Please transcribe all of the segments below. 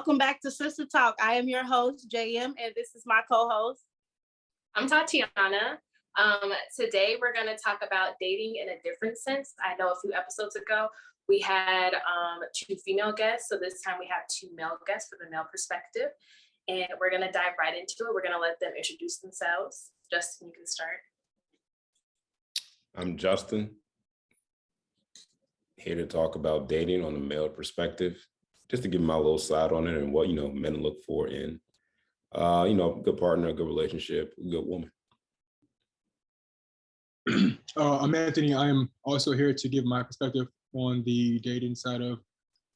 Welcome back to Sister Talk. I am your host, JM, and this is my co-host. I'm Tatiana. Today we're going to talk about dating in a different sense. I know a few episodes ago we had 2 female guests, so this time we have 2 male guests for the male perspective, and we're going to dive right into it. We're going to let them introduce themselves. Justin, you can start. I'm Justin, here to talk about dating on the male perspective, just to give my little side on it and what, men look for in, good partner, good relationship, good woman. I'm Anthony. I am also here to give my perspective on the dating side of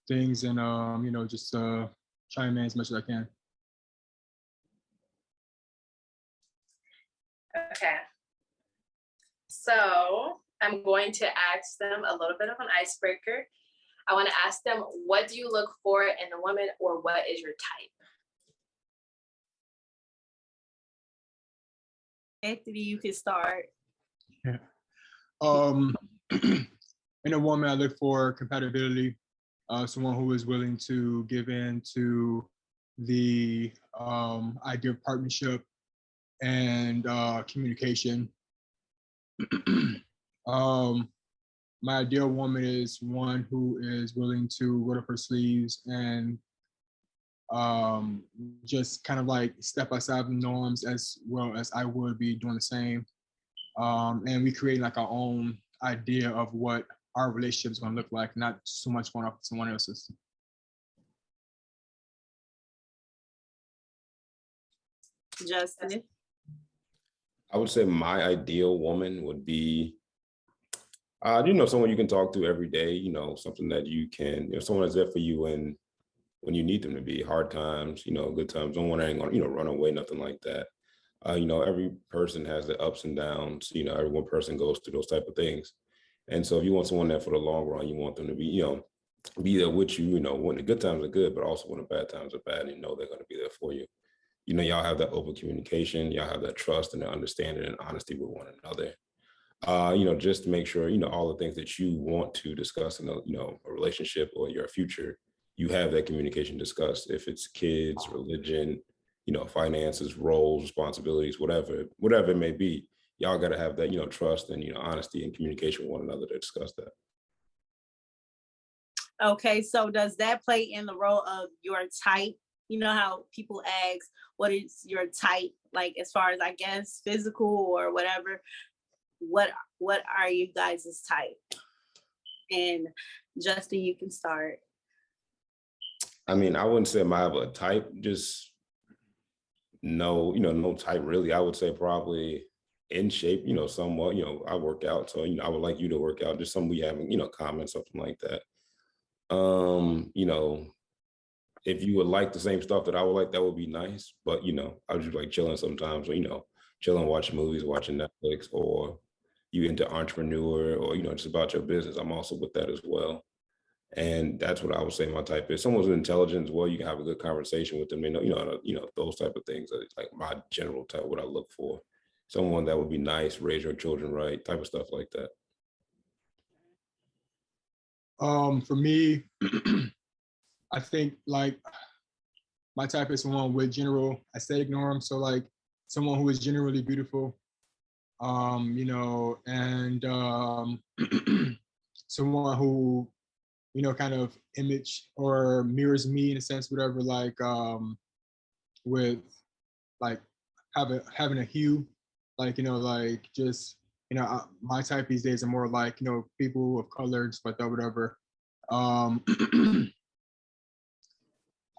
things and, just chime in as much as I can. Okay. So I'm going to ask them a little bit of an icebreaker. I want to ask them, what do you look for in a woman, or what is your type? Anthony, you can start. Yeah. In a woman, I look for compatibility, someone who is willing to give in to the idea of partnership and communication. My ideal woman is one who is willing to roll up her sleeves and just kind of like step outside of the norms as well as I would be doing the same. And we create like our own idea of what our relationship is going to look like, not so much going off of someone else's. Justin? I would say my ideal woman would be, someone you can talk to every day, something that you can, someone that's there for you when you need them to be. Hard times, good times. Don't want anyone, run away, nothing like that. Every person has the ups and downs. Every one person goes through those type of things. And so if you want someone there for the long run, you want them to be, be there with you, when the good times are good, but also when the bad times are bad, and they're going to be there for you. Y'all have that open communication, y'all have that trust and that understanding and honesty with one another. Just to make sure, all the things that you want to discuss in a relationship or your future, you have that communication discussed. If it's kids, religion, finances, roles, responsibilities, whatever it may be, y'all got to have that, trust and, honesty and communication with one another to discuss that. Okay, so does that play in the role of your type? You know how people ask, what is your type? Like, as far as, I guess, physical or whatever, what are you guys' type? And Justin, you can start. I mean, I wouldn't say I have a type, just no type really. I would say probably in shape, somewhat, I work out. So, I would like you to work out, just something we have, common, something like that. If you would like the same stuff that I would like, that would be nice. But, I would just like chilling sometimes, chilling, watching movies, watching Netflix, or you into entrepreneur or, just about your business. I'm also with that as well. And that's what I would say my type is. Someone's intelligent as well. You can have a good conversation with them. Those type of things are like my general type, what I look for. Someone that would be nice, raise your children right, type of stuff like that. For me, I think like my type is someone with general aesthetic norms. So like someone who is generally beautiful, and someone who, kind of image or mirrors me in a sense, whatever, like with like having a hue, like, like just, my type these days are more like, people of color, just like that, whatever. I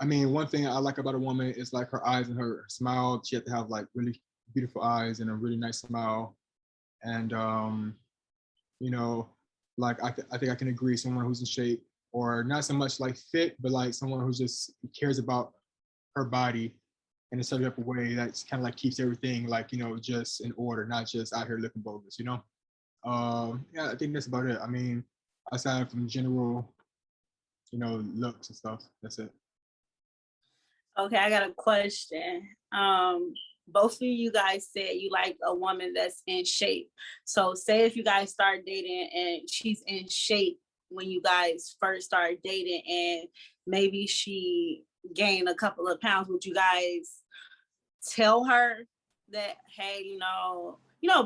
mean, one thing I like about a woman is like her eyes and her smile. She has to have like really beautiful eyes and a really nice smile. And, like I think I can agree, someone who's in shape, or not so much like fit, but like someone who just cares about her body in a certain type of way that kind of like keeps everything like, just in order, not just out here looking bogus, Yeah, I think that's about it. I mean, aside from general, looks and stuff, that's it. Okay, I got a question. Both of you guys said you like a woman that's in shape. So say if you guys start dating and she's in shape when you guys first start dating, and maybe she gain a couple of pounds, would you guys tell her that, hey,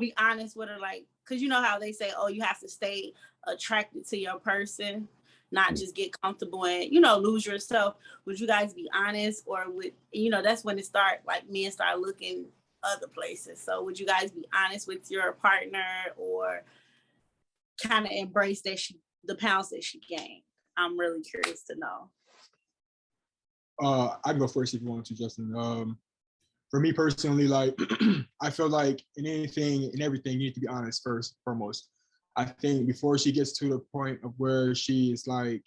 be honest with her, like, because you know how they say, oh, you have to stay attracted to your person, not just get comfortable and, lose yourself. Would you guys be honest, or would, that's when it start, like, men start looking other places. So would you guys be honest with your partner, or kind of embrace that the pounds that she gained? I'm really curious to know. I can go first if you want to, Justin. For me personally, like, I feel like in anything and everything, you need to be honest first, foremost. I think before she gets to the point of where she is like,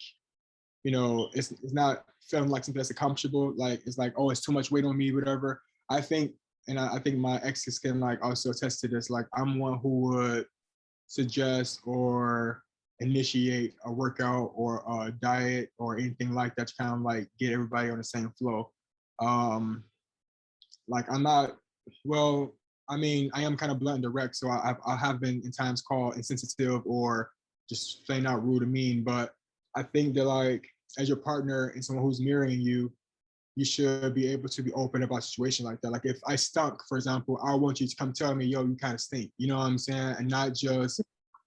it's not feeling like something that's accomplishable, like it's like, oh, it's too much weight on me, whatever. I think my exes can like also attest to this. Like, I'm one who would suggest or initiate a workout or a diet or anything like that to kind of like get everybody on the same flow. Like, I'm not, well, I mean, I am kind of blunt and direct, so I have been in times called insensitive or just plain out rude and mean, but I think that, like, as your partner and someone who's mirroring you, you should be able to be open about a situation like that. Like, if I stunk, for example, I want you to come tell me, yo, you kind of stink, you know what I'm saying? And not just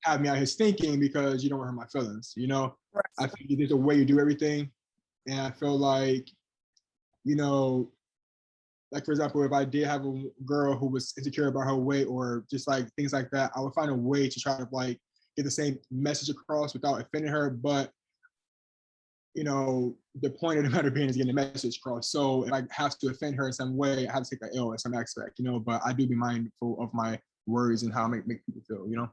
have me out here stinking because you don't hurt my feelings, Right. I think there's a way you do everything. And I feel like, like, for example, if I did have a girl who was insecure about her weight or just like things like that, I would find a way to try to like get the same message across without offending her. But, the point of the matter being is getting the message across. So if I have to offend her in some way, I have to take that ill in some aspect, but I do be mindful of my words and how I make people feel,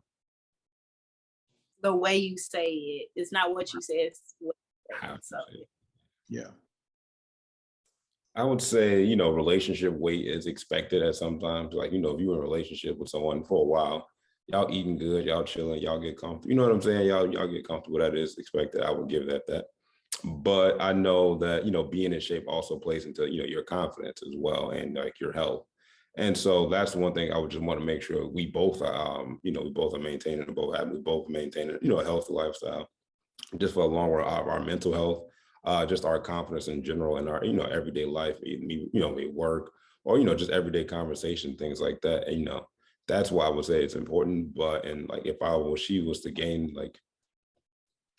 The way you say it is not what you say, it's what you say. So yeah. I would say, relationship weight is expected at sometimes. Like, if you're in a relationship with someone for a while, y'all eating good, y'all chilling, y'all get comfortable. You know what I'm saying? Y'all get comfortable. That is expected. I would give that. But I know that, being in shape also plays into, your confidence as well, and like your health. And so that's one thing I would just want to make sure we both are, we both are maintaining, we both maintaining, a healthy lifestyle, just for the long run of our mental health, just our confidence in general in our, everyday life, maybe work or, just everyday conversation, things like that. And, that's why I would say it's important. But, and like, if she was to gain like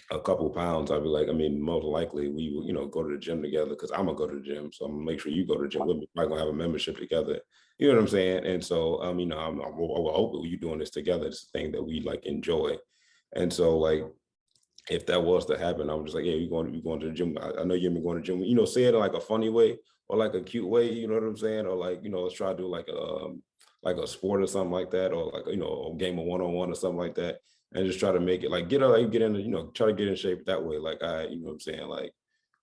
a couple pounds, I'd be like, I mean, most likely we will, go to the gym together, because I'm gonna go to the gym. So I'm gonna make sure you go to the gym with me. We're gonna have a membership together. You know what I'm saying? And so, I will hope that you doing this together. It's a thing that we like enjoy. And so, like, if that was to happen, I was just like, yeah, you going to the gym. I know you've been going to the gym, say it in like a funny way or like a cute way, you know what I'm saying? Or like, let's try to do like a sport or something like that, or like, a game of one-on-one or something like that. And just try to make it like, get in, try to get in shape that way. Like, you know what I'm saying? Like,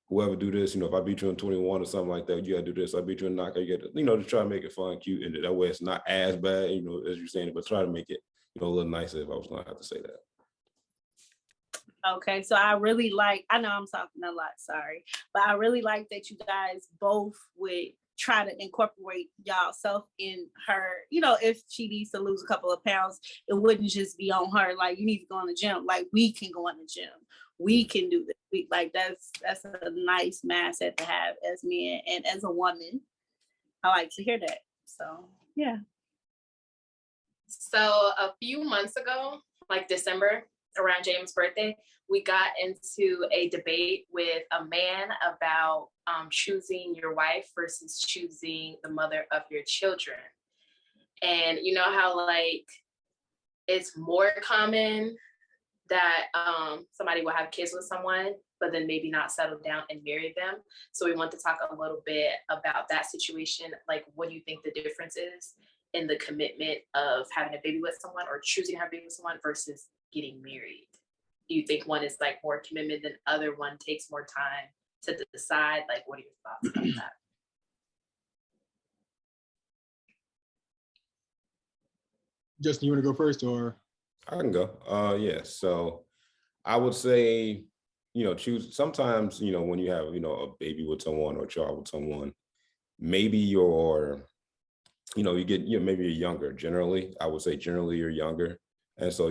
whoever do this, if I beat you in 21 or something like that, you gotta do this. I beat you in knockout, you get, to try to make it fun, cute. And that way it's not as bad, as you're saying, but try to make it, a little nicer, if I was gonna have to say that. okay, so I really like, I know I'm talking a lot, sorry, but I really like that you guys both would try to incorporate y'all self in her, if she needs to lose a couple of pounds, it wouldn't just be on her, like, you need to go in the gym. Like, we can go in the gym. We can do this. That's a nice mindset to have as men and as a woman. I like to hear that. So, yeah. So a few months ago, like December, around James' birthday, we got into a debate with a man about choosing your wife versus choosing the mother of your children. And you know how like it's more common that somebody will have kids with someone, but then maybe not settle down and marry them. So we want to talk a little bit about that situation. Like, what do you think the difference is in the commitment of having a baby with someone or choosing to have a baby with someone versus getting married? Do you think one is like more commitment than other one takes more time to decide? Like, what are your thoughts about that? Justin, you want to go first, or? I can go. Yeah. So I would say, choose sometimes, when you have, a baby with someone or a child with someone, maybe you get, maybe you're younger. Generally, I would say generally you're younger. And so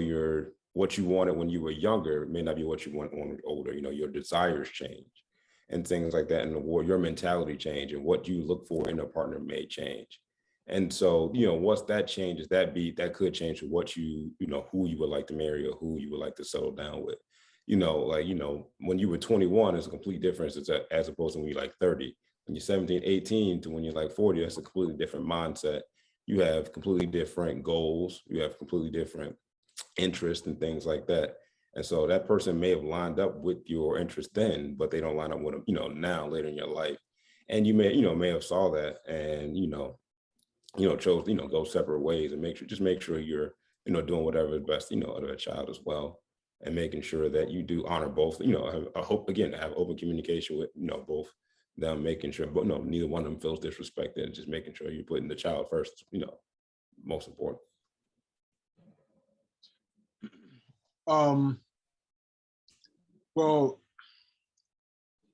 what you wanted when you were younger may not be what you want when you're older. Your desires change. and things like that in the war, your mentality change and what you look for in a partner may change. And so, once that changes, that could change what who you would like to marry or who you would like to settle down with. When you were 21, it's a complete difference as opposed to when you're like 30. When you're 17, 18 to when you're like 40, that's a completely different mindset. You have completely different goals. You have completely different interests and things like that. And so that person may have lined up with your interest then, but they don't line up with them, now later in your life. And you may have saw that and, chose, go separate ways and make sure you're, doing whatever is best, of a child as well. And making sure that you do honor both, have open communication with, both them, making sure, but no, neither one of them feels disrespected, and just making sure you're putting the child first, most important. Well,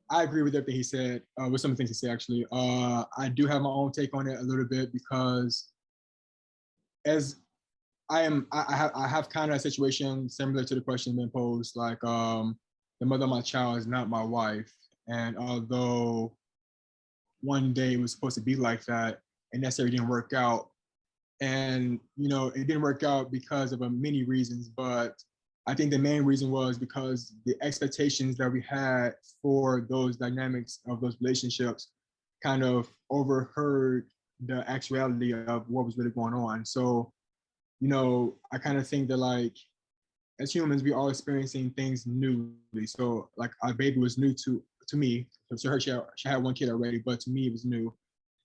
I agree with everything he said, with some of the things he said, actually. I do have my own take on it a little bit because as I have kind of a situation similar to the question being posed, like the mother of my child is not my wife. And although one day it was supposed to be like that, and necessarily didn't work out. And, it didn't work out because of many reasons, but I think the main reason was because the expectations that we had for those dynamics of those relationships kind of overheard the actuality of what was really going on. So, I kind of think that like, as humans, we all experiencing things newly. So like our baby was new to me. To her, she had one kid already, but to me it was new.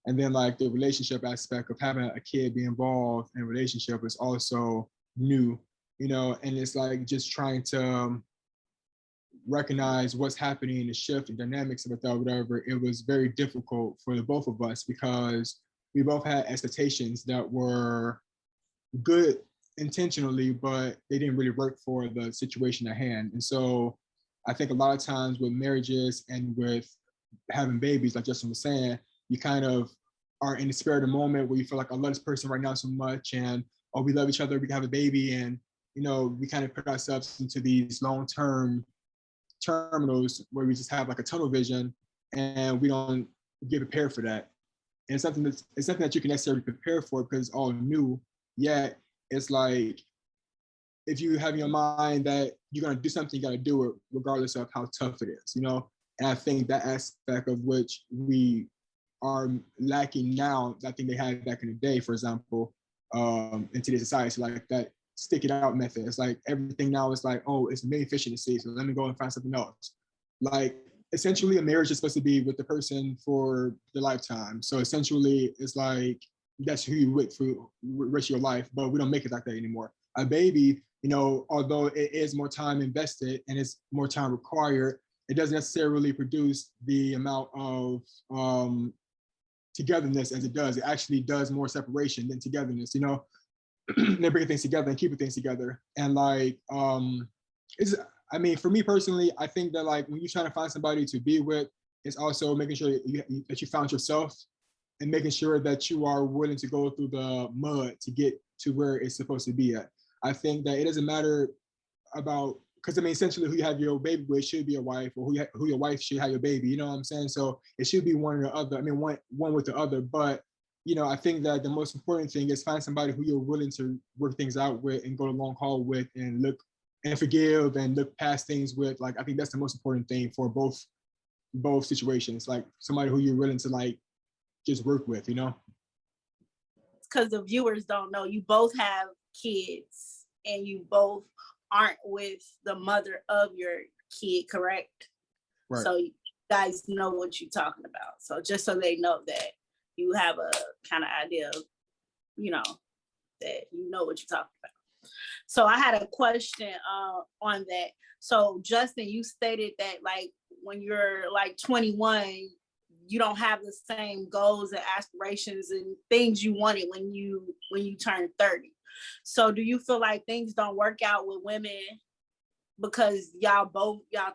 And then like the relationship aspect of having a kid be involved in a relationship is also new, and it's like just trying to recognize what's happening, the shift and dynamics of it, whatever. It was very difficult for the both of us because we both had expectations that were good intentionally, but they didn't really work for the situation at hand. And so I think a lot of times with marriages and with having babies, like Justin was saying, you kind of are in the spirit of the moment where you feel like I love this person right now so much, and oh, we love each other, we can have a baby, and we kind of put ourselves into these long-term terminals where we just have like a tunnel vision, and we don't get prepared for that. And it's something that you can necessarily prepare for because it's all new. Yet it's like if you have in your mind that you're gonna do something, you gotta do it regardless of how tough it is, And I think that aspect of which we are lacking now, I think they had back in the day, for example, in today's society, so like that stick it out method. It's like everything now is like, oh, it's a million fish in the sea, so let me go and find something else. Like essentially a marriage is supposed to be with the person for the lifetime. So essentially it's like that's who you with for the rest of your life, but we don't make it like that anymore. A baby, although it is more time invested and it's more time required, it doesn't necessarily produce the amount of togetherness as it does. It actually does more separation than togetherness, They're bringing things together and keeping things together. And like, for me personally, I think that like when you're trying to find somebody to be with, it's also making sure that you found yourself and making sure that you are willing to go through the mud to get to where it's supposed to be at. I think that it doesn't matter about, because essentially who you have your baby with should be a wife, or who your wife should have your baby, you know what I'm saying? So it should be one or the other. One with the other, but I think that the most important thing is find somebody who you're willing to work things out with and go the long haul with and look and forgive and look past things with. Like, I think that's the most important thing for both situations. Like somebody who you're willing to like just work with, Because the viewers don't know, you both have kids and you both aren't with the mother of your kid, correct? Right. So you guys know what you're talking about. So just so they know that you have a kind of idea of, that you know what you're talking about. So I had a question on that. So Justin, you stated that like when you're like 21, you don't have the same goals and aspirations and things you wanted when you turn 30. So do you feel like things don't work out with women because y'all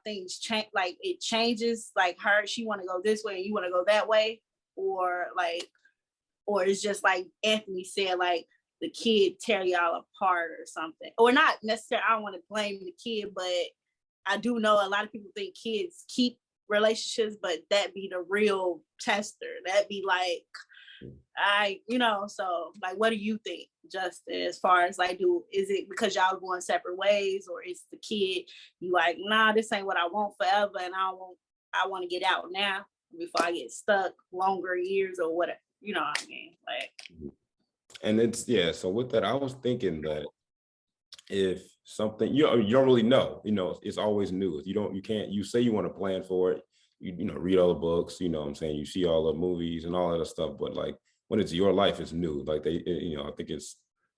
things change, like it changes, like she want to go this way and you want to go that way? Or it's just like Anthony said, like the kid tear y'all apart or something? Or not necessarily, I don't want to blame the kid, but I do know a lot of people think kids keep relationships, but that be the real tester. That be like, so like, what do you think, Justin, as far as like, is it because y'all going separate ways, or is the kid, you like, nah, this ain't what I want forever, and I want to get out now before I get stuck longer years or whatever, you know what I mean? Like, and it's, yeah, so with that, I was thinking that if something, you don't really know, it's always new. You say you want to plan for it, read all the books, what I'm saying, you see all the movies and all that stuff, but like when it's your life, it's new. Like I think it's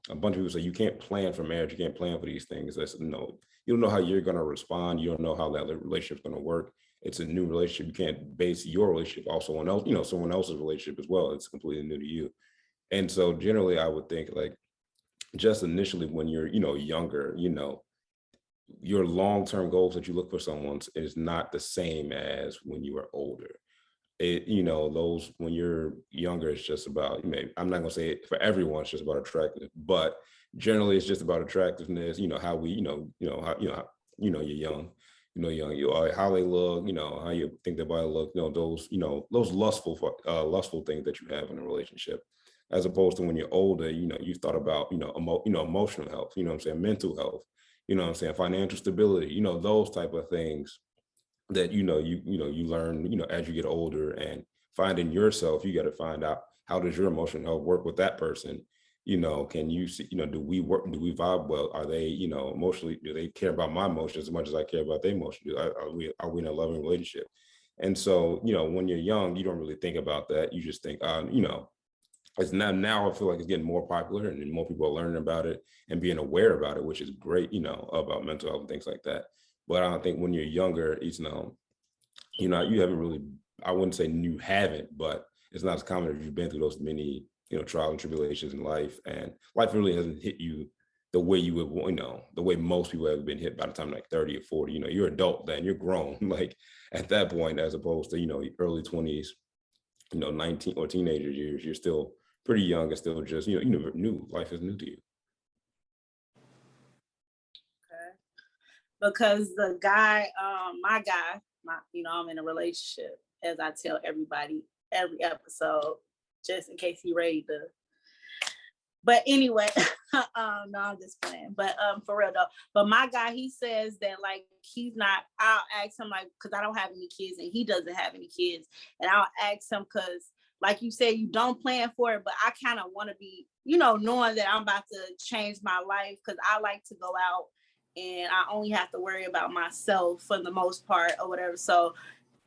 a bunch of people say you can't plan for marriage, you can't plan for these things. That's no, you don't know how you're going to respond, you don't know how that relationship's going to work. It's a new relationship. You can't base your relationship off someone else, someone else's relationship as well. It's completely new to you. And so generally I would think like, just initially when you're, younger, your long-term goals that you look for someone is not the same as when you are older. Those, when you're younger, it's just about, I'm not gonna say it for everyone, it's just about attractive, but generally it's just about attractiveness, how we, how, you're young, how they look, how you think their body look, those lustful things that you have in a relationship. As opposed to when you're older, you thought about, emotional health, what I'm saying, mental health, what I'm saying, financial stability, those type of things that, you learn, as you get older, and finding yourself, you got to find out, how does your emotional health work with that person? Can you see, do we vibe well? Are they, emotionally, do they care about my emotions as much as I care about their emotions? Are we in a loving relationship? And so, when you're young, you don't really think about that. You just think, it's now I feel like it's getting more popular and more people are learning about it and being aware about it, which is great, about mental health and things like that. But I don't think when you're younger, you haven't really, I wouldn't say you haven't, but it's not as common if you've been through those many, trials and tribulations in life, and life really hasn't hit you the way you would, the way most people have been hit by the time like 30 or 40, you're adult then, you're grown, like at that point, as opposed to, early 20s, 19 or teenager years, you're still pretty young and still just, new. Life is new to you. okay. Because the guy, my guy, I'm in a relationship, as I tell everybody every episode, just in case he ready to. But anyway, no, I'm just playing. But for real though. But my guy, he says that like he's not. I'll ask him like, because I don't have any kids and he doesn't have any kids, and I'll ask him because, like you said, you don't plan for it, but I kind of want to be, knowing that I'm about to change my life, because I like to go out and I only have to worry about myself for the most part or whatever. So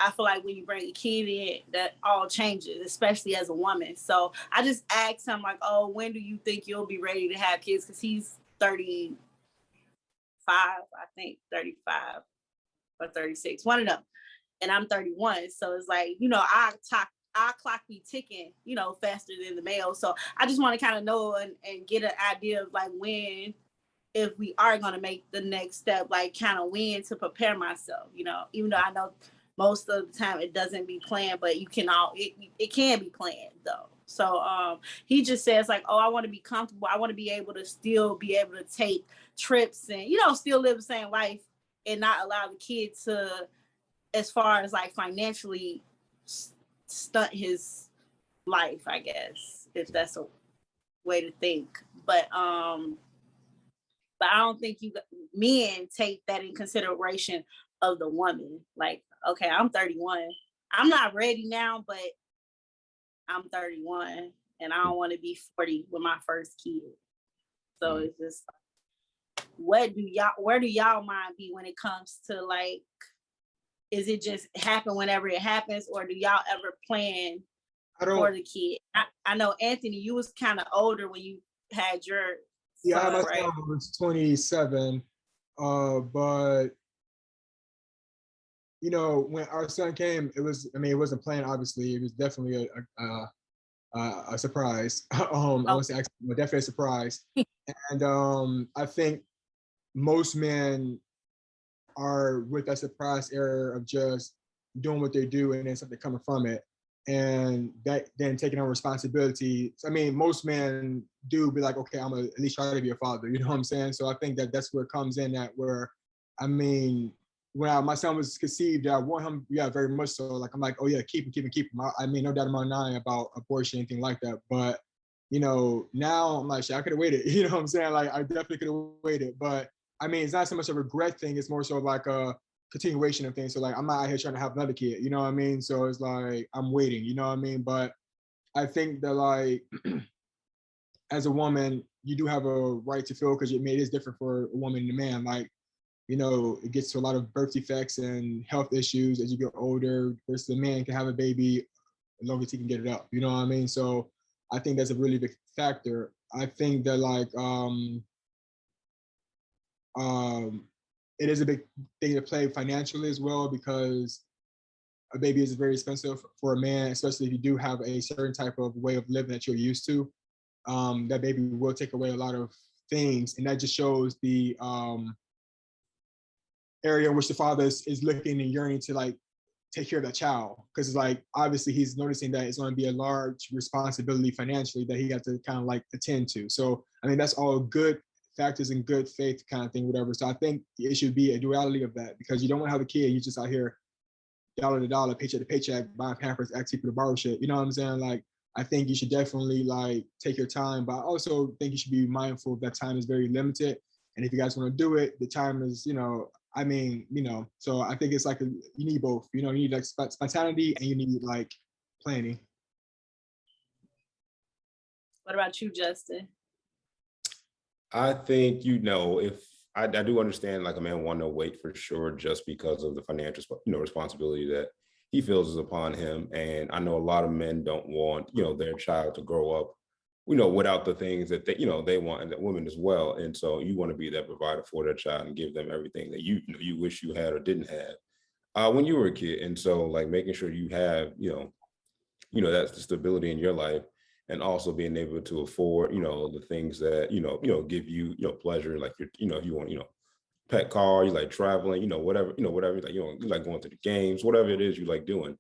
I feel like when you bring a kid in, that all changes, especially as a woman. So I just asked him like, oh, when do you think you'll be ready to have kids? Because he's 35, I think 35 or 36, one of them. And I'm 31. So it's like, our clock be ticking, faster than the male. So I just want to kind of know and get an idea of like when, if we are going to make the next step, like kind of when to prepare myself, even though I know most of the time it doesn't be planned, but it can be planned though. So he just says like, oh, I want to be comfortable. I want to be able to still be able to take trips and, still live the same life and not allow the kid to, as far as like financially stunt his life, I guess, if that's a way to think. But I don't think men take that in consideration of the woman. Like, okay, I'm 31. I'm not ready now, but I'm 31 and I don't want to be 40 with my first kid. So it's just, where do y'all mind be when it comes to like, is it just happen whenever it happens, or do y'all ever plan for the kid? I know, Anthony, you was kind of older when you had your son, my right? son was 27, but when our son came, it wasn't planned, obviously. It was definitely a surprise. I won't say accident, but definitely a surprise. And I think most men are with that surprise error of just doing what they do and then something coming from it, and that then taking on responsibility. I mean, most men do be like, okay, I'm gonna at least try to be a father, you know what I'm saying? So I think that's where it comes in, that where, I mean, when my son was conceived, I want him, yeah, very much so. Like, I'm like, oh yeah, keep him. I mean, no doubt in my mind about abortion, anything like that. But, you know, now I'm like, shit, I could have waited. You know what I'm saying? Like, I definitely could have waited. But I mean, it's not so much a regret thing. It's more so like a continuation of things. So like, I'm not out here trying to have another kid. You know what I mean? So it's like, I'm waiting. You know what I mean? But I think that like, as a woman, you do have a right to feel, because it is different for a woman and a man. Like, you know, it gets to a lot of birth defects and health issues as you get older, versus a man can have a baby as long as he can get it up. You know what I mean? So I think that's a really big factor. I think that like it is a big thing to play financially as well, because a baby is very expensive for a man, especially if you do have a certain type of way of living that you're used to. That baby will take away a lot of things, and that just shows the area in which the father is looking and yearning to like take care of that child, because it's like obviously he's noticing that it's going to be a large responsibility financially that he got to kind of like attend to. So I mean, that's all good factors and good faith kind of thing, whatever. So I think it should be a duality of that, because you don't want to have a kid you just out here dollar to dollar, paycheck to paycheck, buying Pampers, asking people to borrow shit. You know what I'm saying? Like, I think you should definitely like take your time, but I also think you should be mindful that time is very limited. And if you guys want to do it, the time is, you know, I mean, you know, so I think it's like you need both. You know, you need like spontaneity and you need like planning. What about you, Justin? I think, you know, if I do understand like a man want to wait for sure, just because of the financial, you know, responsibility that he feels is upon him. And I know a lot of men don't want, you know, their child to grow up, you know, without the things that they, you know, they want, and that women as well. And so you want to be that provider for their child and give them everything that you know, you wish you had or didn't have when you were a kid. And so like making sure you have, you know, that's the stability in your life, and also being able to afford, you know, the things that, give you, you know, pleasure, like your, you know, if you want, you know, pet car, you like traveling, whatever, like, you like going to the games, whatever it is you like doing.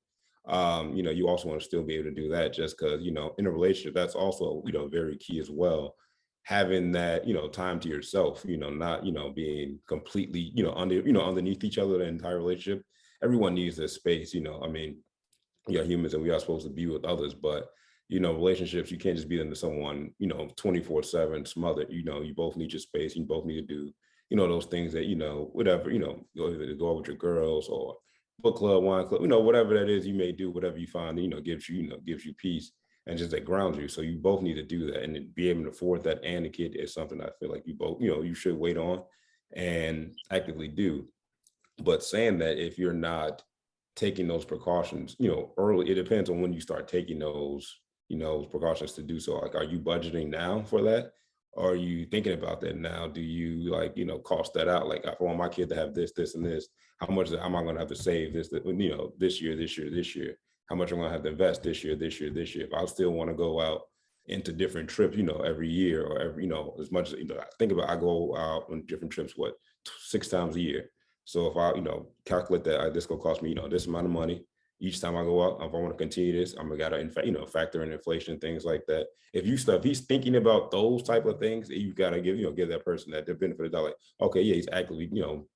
You also want to still be able to do that, just because, you know, in a relationship, that's also, you know, very key as well. Having that, you know, time to yourself, you know, not, you know, being completely, you know, underneath each other the entire relationship. Everyone needs this space, you know. I mean, we are humans and we are supposed to be with others, but you know, relationships, you can't just be into someone, you know, 24/7 smothered. You know, you both need your space. You both need to do, you know, those things that, you know, whatever, you know, go out with your girls or book club, wine club, you know, whatever that is you may do, whatever you find, gives you peace and just that grounds you. So you both need to do that, and be able to afford that. And the kid is something I feel like you both, you know, you should wait on and actively do. But saying that, if you're not taking those precautions, you know, early, it depends on when you start taking those, you know, precautions to do so. Like, are you budgeting now for that? Or are you thinking about that now? Do you like, you know, cost that out? Like, I want my kid to have this, this, and this. How much am I going to have to save you know, this year? How much am I going to have to invest this year? If I still want to go out into different trips, you know, every year, or every, you know, as much as, you know, I go out on different trips, 6 times a year. So if I, you know, calculate that, this gonna cost me, you know, this amount of money each time I go out. If I want to continue this, I'm gonna gotta, you know, factor in inflation, things like that. If he's thinking about those type of things, you gotta give that person that the benefit of the doubt. Like, okay, yeah, he's actively, you know,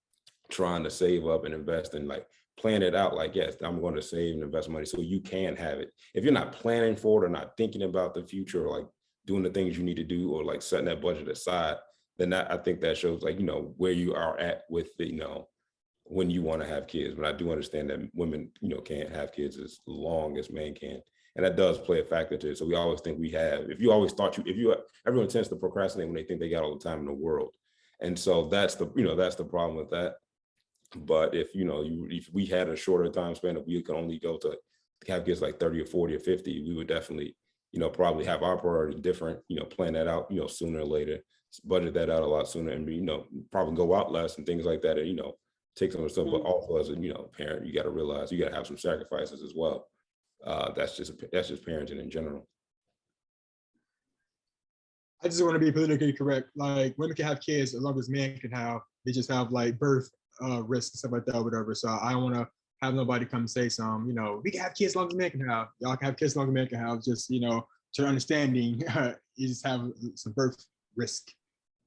trying to save up and invest and like plan it out. Like, yes, I'm going to save and invest money so you can have it. If you're not planning for it, or not thinking about the future, or like doing the things you need to do, or like setting that budget aside, then I think that shows, like, you know, where you are at with the, you know, when you want to have kids. But I do understand that women, you know, can't have kids as long as men can. And that does play a factor to it. So we always think we have, everyone tends to procrastinate when they think they got all the time in the world. And so that's the problem with that. But if, you know, if we had a shorter time span, if we could only go to have kids like 30 or 40 or 50, we would definitely, you know, probably have our priorities different, you know, plan that out, you know, sooner or later, budget that out a lot sooner, and, you know, probably go out less and things like that, and, you know, take some of the stuff. But also, as a, you know, parent, you got to realize you got to have some sacrifices as well. That's just parenting in general. I just want to be politically correct. Like, women can have kids as long as men can have. They just have like birth risk and stuff like that, whatever. So I don't want to have nobody come say you know, we can have kids as long as men can have. Y'all can have kids as long as men can have. Just, you know, to understanding, you just have some birth risk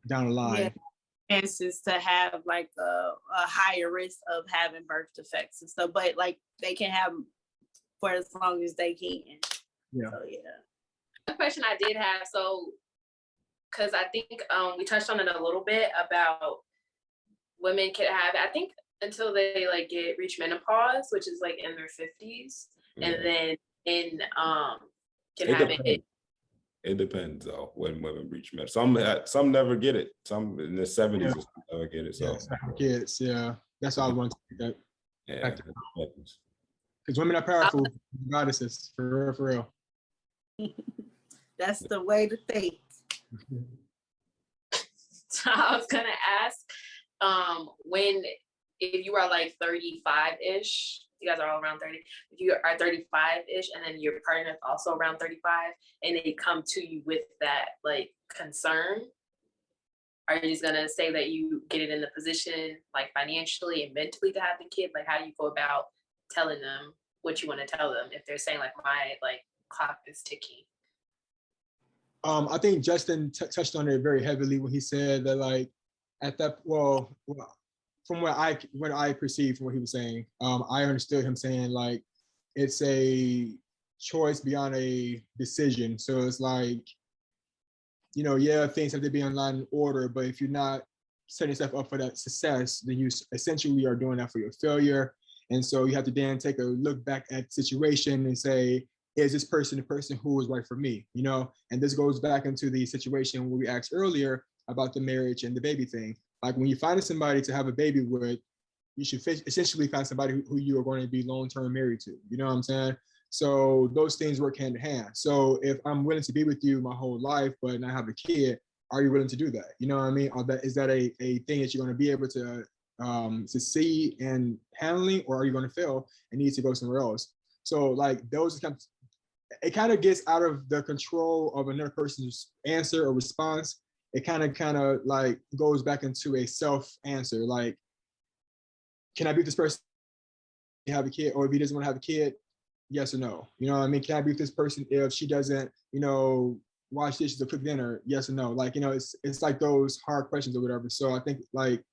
down the line. Yeah. chances to have like a higher risk of having birth defects and stuff, but like they can have for as long as they can. Yeah. So yeah. One question I did have, so because I think we touched on it a little bit about women can have, I think until they like reach menopause, which is like in their 50s, and then can It have depends. it. It depends though when women reach men. Some never get it. Some in their 70s never get it. So kids, yeah. That's all I want to say. yeah. Because women are powerful goddesses, for real. That's the way to think. So I was gonna ask, if you are like 35-ish, you guys are all around 30, if you are 35-ish and then your partner is also around 35 and they come to you with that like concern, are you just gonna say that you get it in the position like financially and mentally to have the kid? Like how do you go about telling them what you want to tell them if they're saying like my like clock is ticking? I think Justin touched on it very heavily when he said that like at that from what I perceived from what he was saying, I understood him saying like it's a choice beyond a decision. So it's like, you know, yeah, things have to be in line and order, but if you're not setting yourself up for that success, then you essentially are doing that for your failure. And so you have to then take a look back at the situation and say, is this person the person who is right for me? You know, and this goes back into the situation where we asked earlier about the marriage and the baby thing. Like when you find somebody to have a baby with, you should essentially find somebody who you are going to be long-term married to. You know what I'm saying? So those things work hand in hand. So if I'm willing to be with you my whole life, but not have a kid, are you willing to do that? You know what I mean? Is that a thing that you're going to be able to succeed in handling, or are you going to fail and need to go somewhere else? So like those kind of, it kind of gets out of the control of another person's answer or response. It kind of like goes back into a self answer. Like, can I be with this person to have a kid? Or if he doesn't want to have a kid, yes or no? You know what I mean? Can I be with this person if she doesn't, you know, wash dishes or cook dinner? Yes or no? Like, you know, it's like those hard questions or whatever. So I think like,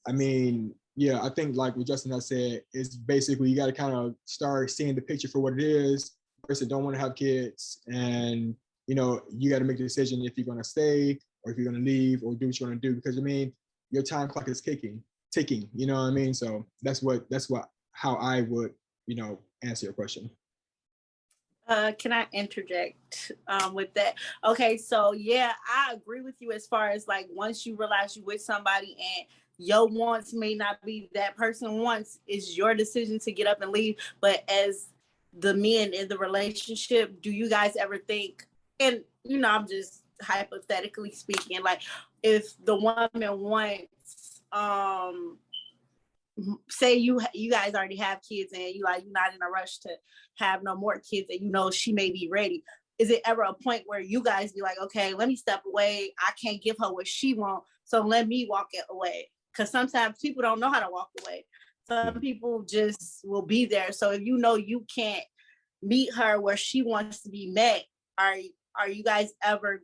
I mean, yeah, I think like what Justin has said is basically you got to kind of start seeing the picture for what it is. Person don't want to have kids, and you know you got to make the decision if you're going to stay or if you're going to leave or do what you want to do, because I mean your time clock is ticking. You know what I mean? So that's how I would, you know, answer your question. Can I interject with that? Okay, so yeah, I agree with you as far as like once you realize you're with somebody and your wants may not be that person wants, it's your decision to get up and leave. But as the men in the relationship, do you guys ever think, and you know, I'm just hypothetically speaking, like if the woman wants, say you guys already have kids and you're not in a rush to have no more kids and you know she may be ready, is it ever a point where you guys be like, okay, let me step away, I can't give her what she wants, so let me walk it away? Because sometimes people don't know how to walk away. Some people just will be there. So if you know you can't meet her where she wants to be met, are you guys ever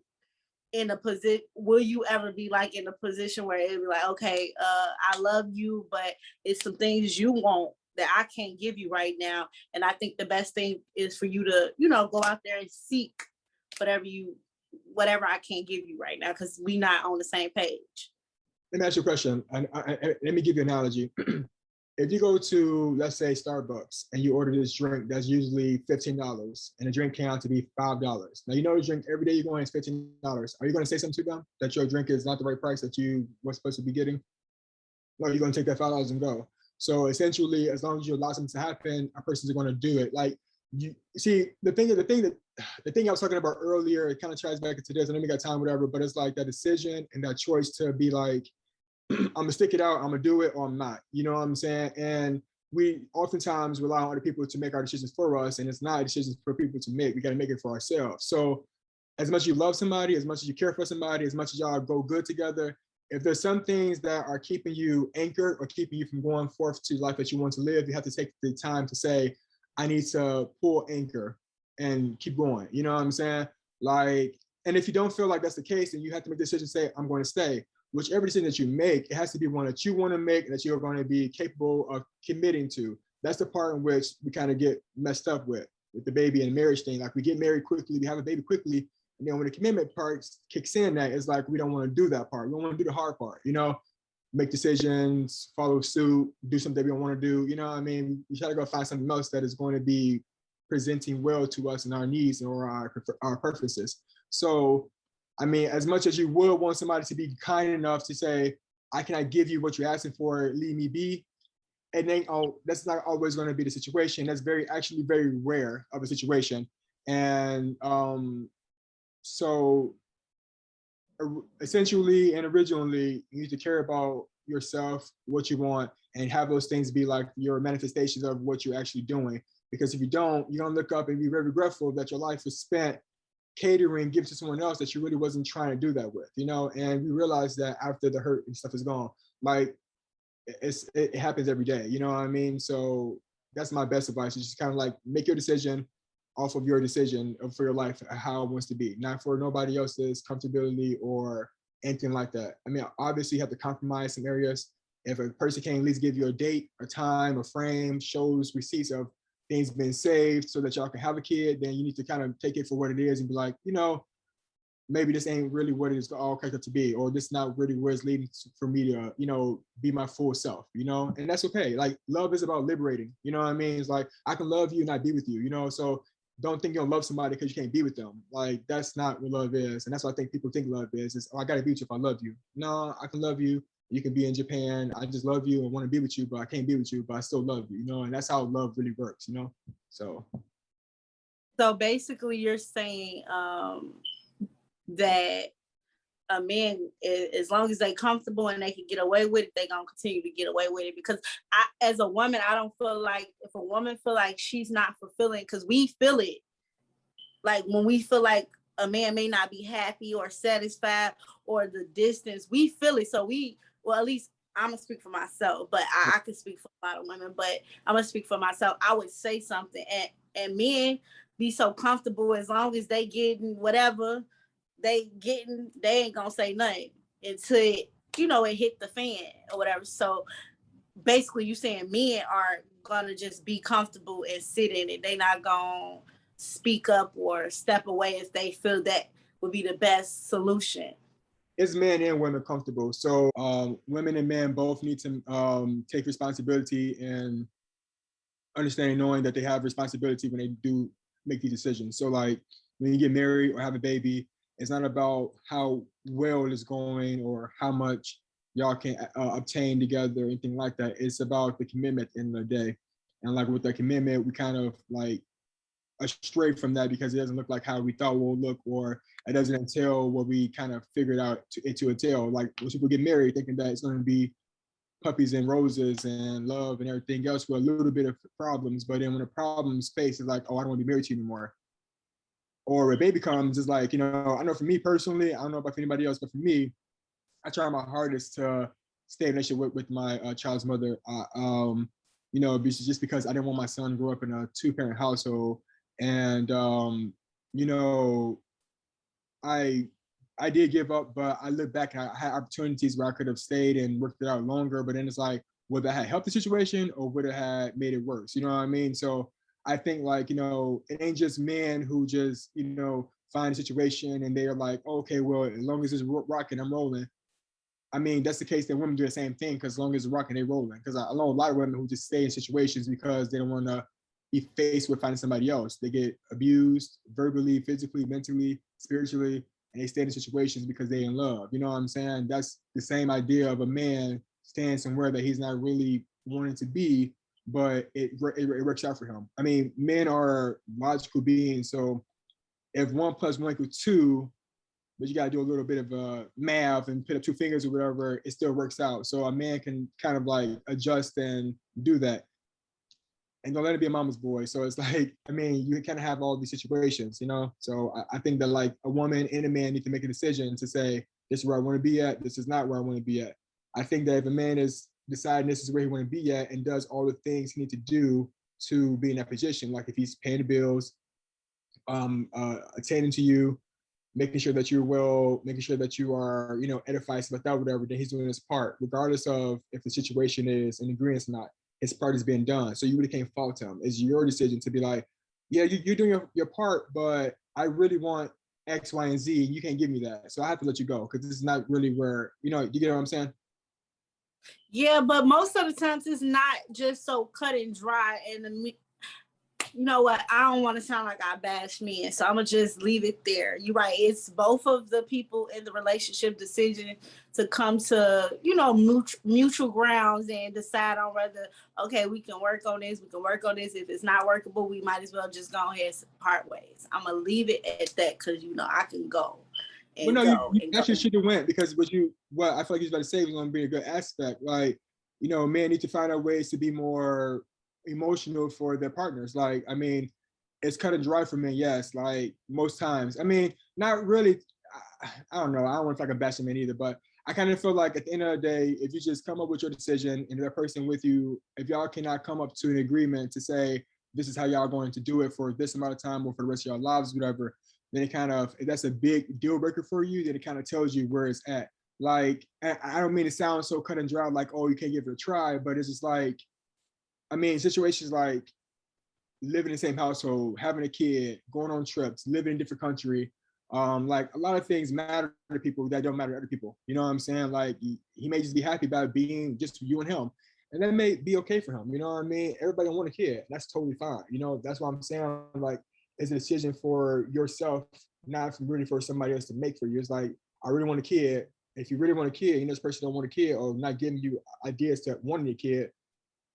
in a position, will you ever be like in a position where it'd be like, okay, I love you, but it's some things you want that I can't give you right now. And I think the best thing is for you to, you know, go out there and seek whatever I can't give you right now, because we not on the same page. Let me ask you a question. Let me give you an analogy. If you go to, let's say, Starbucks, and you order this drink that's usually $15, and the drink came out to be $5. Now, you know the drink every day you're going is $15. Are you going to say something to them that your drink is not the right price that you were supposed to be getting? No, you're going to take that $5 and go. So essentially, as long as you allow something to happen, a person's going to do it. Like, you see, the thing I was talking about earlier, it kind of ties back into this. I know we got time, whatever, but it's like that decision and that choice to be like, I'm gonna stick it out, I'm gonna do it, or I'm not. You know what I'm saying? And we oftentimes rely on other people to make our decisions for us, and it's not decisions for people to make. We got to make it for ourselves. So, as much as you love somebody, as much as you care for somebody, as much as y'all go good together, if there's some things that are keeping you anchored or keeping you from going forth to the life that you want to live, you have to take the time to say, I need to pull anchor and keep going. You know what I'm saying? Like, and if you don't feel like that's the case, then you have to make the decision, say, I'm going to stay. whichever decision that you make, it has to be one that you want to make and that you're going to be capable of committing to. That's the part in which we kind of get messed up with the baby and marriage thing. Like we get married quickly, we have a baby quickly, and then when the commitment part kicks in, that it's like we don't want to do that part. We don't want to do the hard part, you know, make decisions, follow suit, do something we don't want to do. You know what I mean? We try to go find something else that is going to be presenting well to us and our needs or our preferences. So, I mean, as much as you would want somebody to be kind enough to say, I cannot give you what you're asking for, leave me be. And then, that's not always going to be the situation. That's actually very rare of a situation. And so essentially and originally, you need to care about yourself, what you want, and have those things be like your manifestations of what you're actually doing. Because if you don't, you're gonna look up and be very regretful that your life was spent catering gifts to someone else that you really wasn't trying to do that with, you know. And we realize that after the hurt and stuff is gone, like it happens every day, you know what I mean? So that's my best advice, is just kind of like make your decision off of your decision for your life, how it wants to be, not for nobody else's comfortability or anything like that. I mean, obviously you have to compromise some areas. If a person can at least give you a date, a time, a frame, shows receipts of things being saved so that y'all can have a kid, then you need to kind of take it for what it is and be like, you know, maybe this ain't really what it's all cracked up to be, or this not really where it's leading for me to, you know, be my full self, you know, and that's okay. Like love is about liberating, you know what I mean? It's like, I can love you and not be with you, you know? So don't think you'll love somebody because you can't be with them. Like, that's not what love is. And that's what I think people think love is oh, I gotta be with you if I love you. No, I can love you. You can be in Japan. I just love you and want to be with you, but I can't be with you, but I still love you, you know? And that's how love really works, you know? So basically you're saying that a man, as long as they comfortable and they can get away with it, they gonna continue to get away with it. Because I, as a woman, I don't feel like if a woman feel like she's not fulfilling, because we feel it. Like when we feel like a man may not be happy or satisfied or the distance, we feel it. So well, at least I'm gonna speak for myself, but I can speak for a lot of women, but I'm gonna speak for myself. I would say something, and men be so comfortable as long as they getting whatever they ain't gonna say nothing until it, you know, it hit the fan or whatever. So basically you saying men are gonna just be comfortable and sit in it. They not gonna speak up or step away if they feel that would be the best solution. it's men and women comfortable. So women and men both need to take responsibility and understanding, knowing that they have responsibility when they do make these decisions. So like when you get married or have a baby, it's not about how well it is going or how much y'all can obtain together or anything like that. It's about the commitment at the end of the day. And like with the commitment, we kind of like astray from that because it doesn't look like how we thought it would look, or it doesn't entail what we kind of figured out it to entail. Like when people get married, thinking that it's going to be puppies and roses and love and everything else with a little bit of problems. But then when the problems face is like, oh, I don't want to be married to you anymore. Or a baby comes, it's like, you know, I know for me personally, I don't know about anybody else, but for me, I try my hardest to stay in a relationship with my child's mother. You know, just because I didn't want my son to grow up in a two-parent household. And you know, I did give up, but I look back and I had opportunities where I could have stayed and worked it out longer. But then it's like, would that have helped the situation or would it have made it worse? You know what I mean? So I think like, you know, it ain't just men who just, you know, find a situation and they're like, oh, okay, well, as long as it's rocking, I'm rolling. I mean, that's the case that women do the same thing because as long as it's rocking, they rolling. Because I know a lot of women who just stay in situations because they don't want to be faced with finding somebody else. They get abused verbally, physically, mentally, spiritually, and they stay in situations because they're in love. You know what I'm saying? That's the same idea of a man staying somewhere that he's not really wanting to be, but it works out for him. I mean, men are logical beings, so if 1 + 1 = 2, but you got to do a little bit of math and put up 2 fingers or whatever, it still works out. So a man can kind of like adjust and do that. And don't let it be a mama's boy. So it's like, I mean, you kind of have all these situations, you know? So I think that like a woman and a man need to make a decision to say, this is where I want to be at. This is not where I want to be at. I think that if a man is deciding this is where he want to be at and does all the things he needs to do to be in that position, like if he's paying the bills, attending to you, making sure that you're well, making sure that you are, you know, edified about that, whatever, then he's doing his part, regardless of if the situation is in agreement or not, his part is being done. So you really can't fault him. It's your decision to be like, yeah, you're doing your part, but I really want X, Y, and Z, and you can't give me that. So I have to let you go because this is not really where, you know, you get what I'm saying? Yeah, but most of the times it's not just so cut and dry. And you know what? I don't want to sound like I bash men, so I'm gonna just leave it there. You're right. It's both of the people in the relationship decision to come to, you know, mutual grounds and decide on whether, okay, we can work on this. We can work on this. If it's not workable, we might as well just go ahead and part ways. I'm gonna leave it at that because, you know, I can go. Well, no, you actually should have went, because what I feel like he's about to say was going to be a good aspect. Like, you know, men need to find out ways to be more emotional for their partners. Like, I mean, it's cut and dry for men, yes. Like most times, I mean, not really. I don't know. I don't want to feel like a bashing man either, but I kind of feel like at the end of the day, if you just come up with your decision and that person with you, if y'all cannot come up to an agreement to say this is how y'all going to do it for this amount of time or for the rest of your lives, whatever, then it kind of, if that's a big deal breaker for you, then it kind of tells you where it's at. Like, I don't mean to sound so cut and dry, like, oh, you can't give it a try, but it's just like, I mean, situations like living in the same household, having a kid, going on trips, living in a different country, like a lot of things matter to people that don't matter to other people. You know what I'm saying? Like he may just be happy about being just you and him, and that may be okay for him. You know what I mean? Everybody don't want a kid. That's totally fine. You know, that's why I'm saying, like, it's a decision for yourself, not really for somebody else to make for you. It's like, I really want a kid. If you really want a kid, and this person don't want a kid or not giving you ideas to wanting a kid,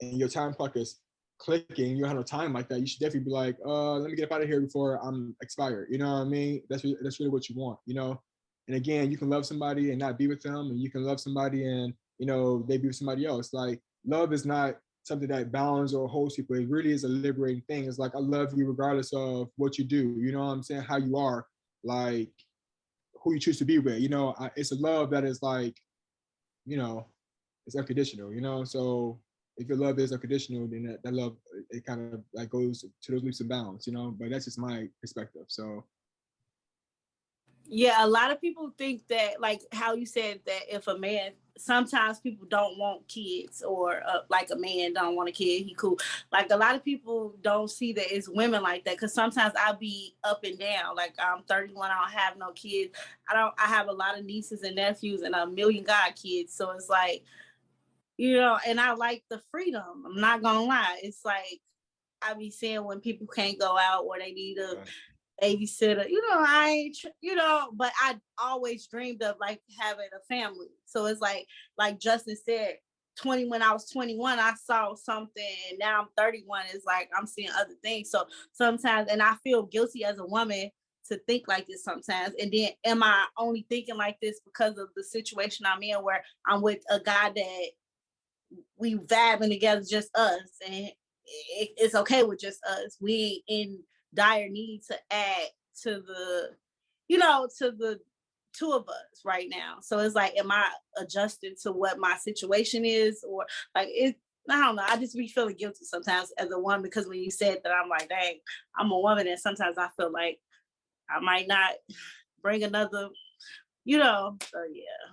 and your time clock is clicking, you don't have no time like that, you should definitely be like, let me get up out of here before I'm expired. You know what I mean? That's really what you want, you know? And again, you can love somebody and not be with them, and you can love somebody and, you know, they be with somebody else. Like, love is not something that bounds or holds people. It really is a liberating thing. It's like, I love you regardless of what you do. You know what I'm saying? How you are, like who you choose to be with. You know, it's a love that is like, you know, it's unconditional, you know? So if your love is unconditional, then that love, it kind of like goes to those leaps and bounds, you know? But that's just my perspective. So yeah, a lot of people think that, like how you said that if a man, sometimes people don't want kids, or like a man don't want a kid, he cool. Like a lot of people don't see that it's women like that, because sometimes I'll be up and down. Like I'm 31, I don't have no kids. I have a lot of nieces and nephews and a million godkids. So it's like, you know, and I like the freedom. I'm not gonna lie. It's like I be seeing when people can't go out or they need a babysitter, you know, you know, but I always dreamed of like having a family. So it's like Justin said, when I was 21, I saw something, and now I'm 31. It's like I'm seeing other things. So sometimes, and I feel guilty as a woman to think like this sometimes. And then am I only thinking like this because of the situation I'm in, where I'm with a guy that we vibing together, just us, and it's okay with just us. We ain't in dire need to add to the, you know, to the two of us right now. So it's like, am I adjusting to what my situation is, or like it? I don't know. I just be feeling guilty sometimes as a woman, because when you said that, I'm like, dang, I'm a woman, and sometimes I feel like I might not bring another, you know. So yeah.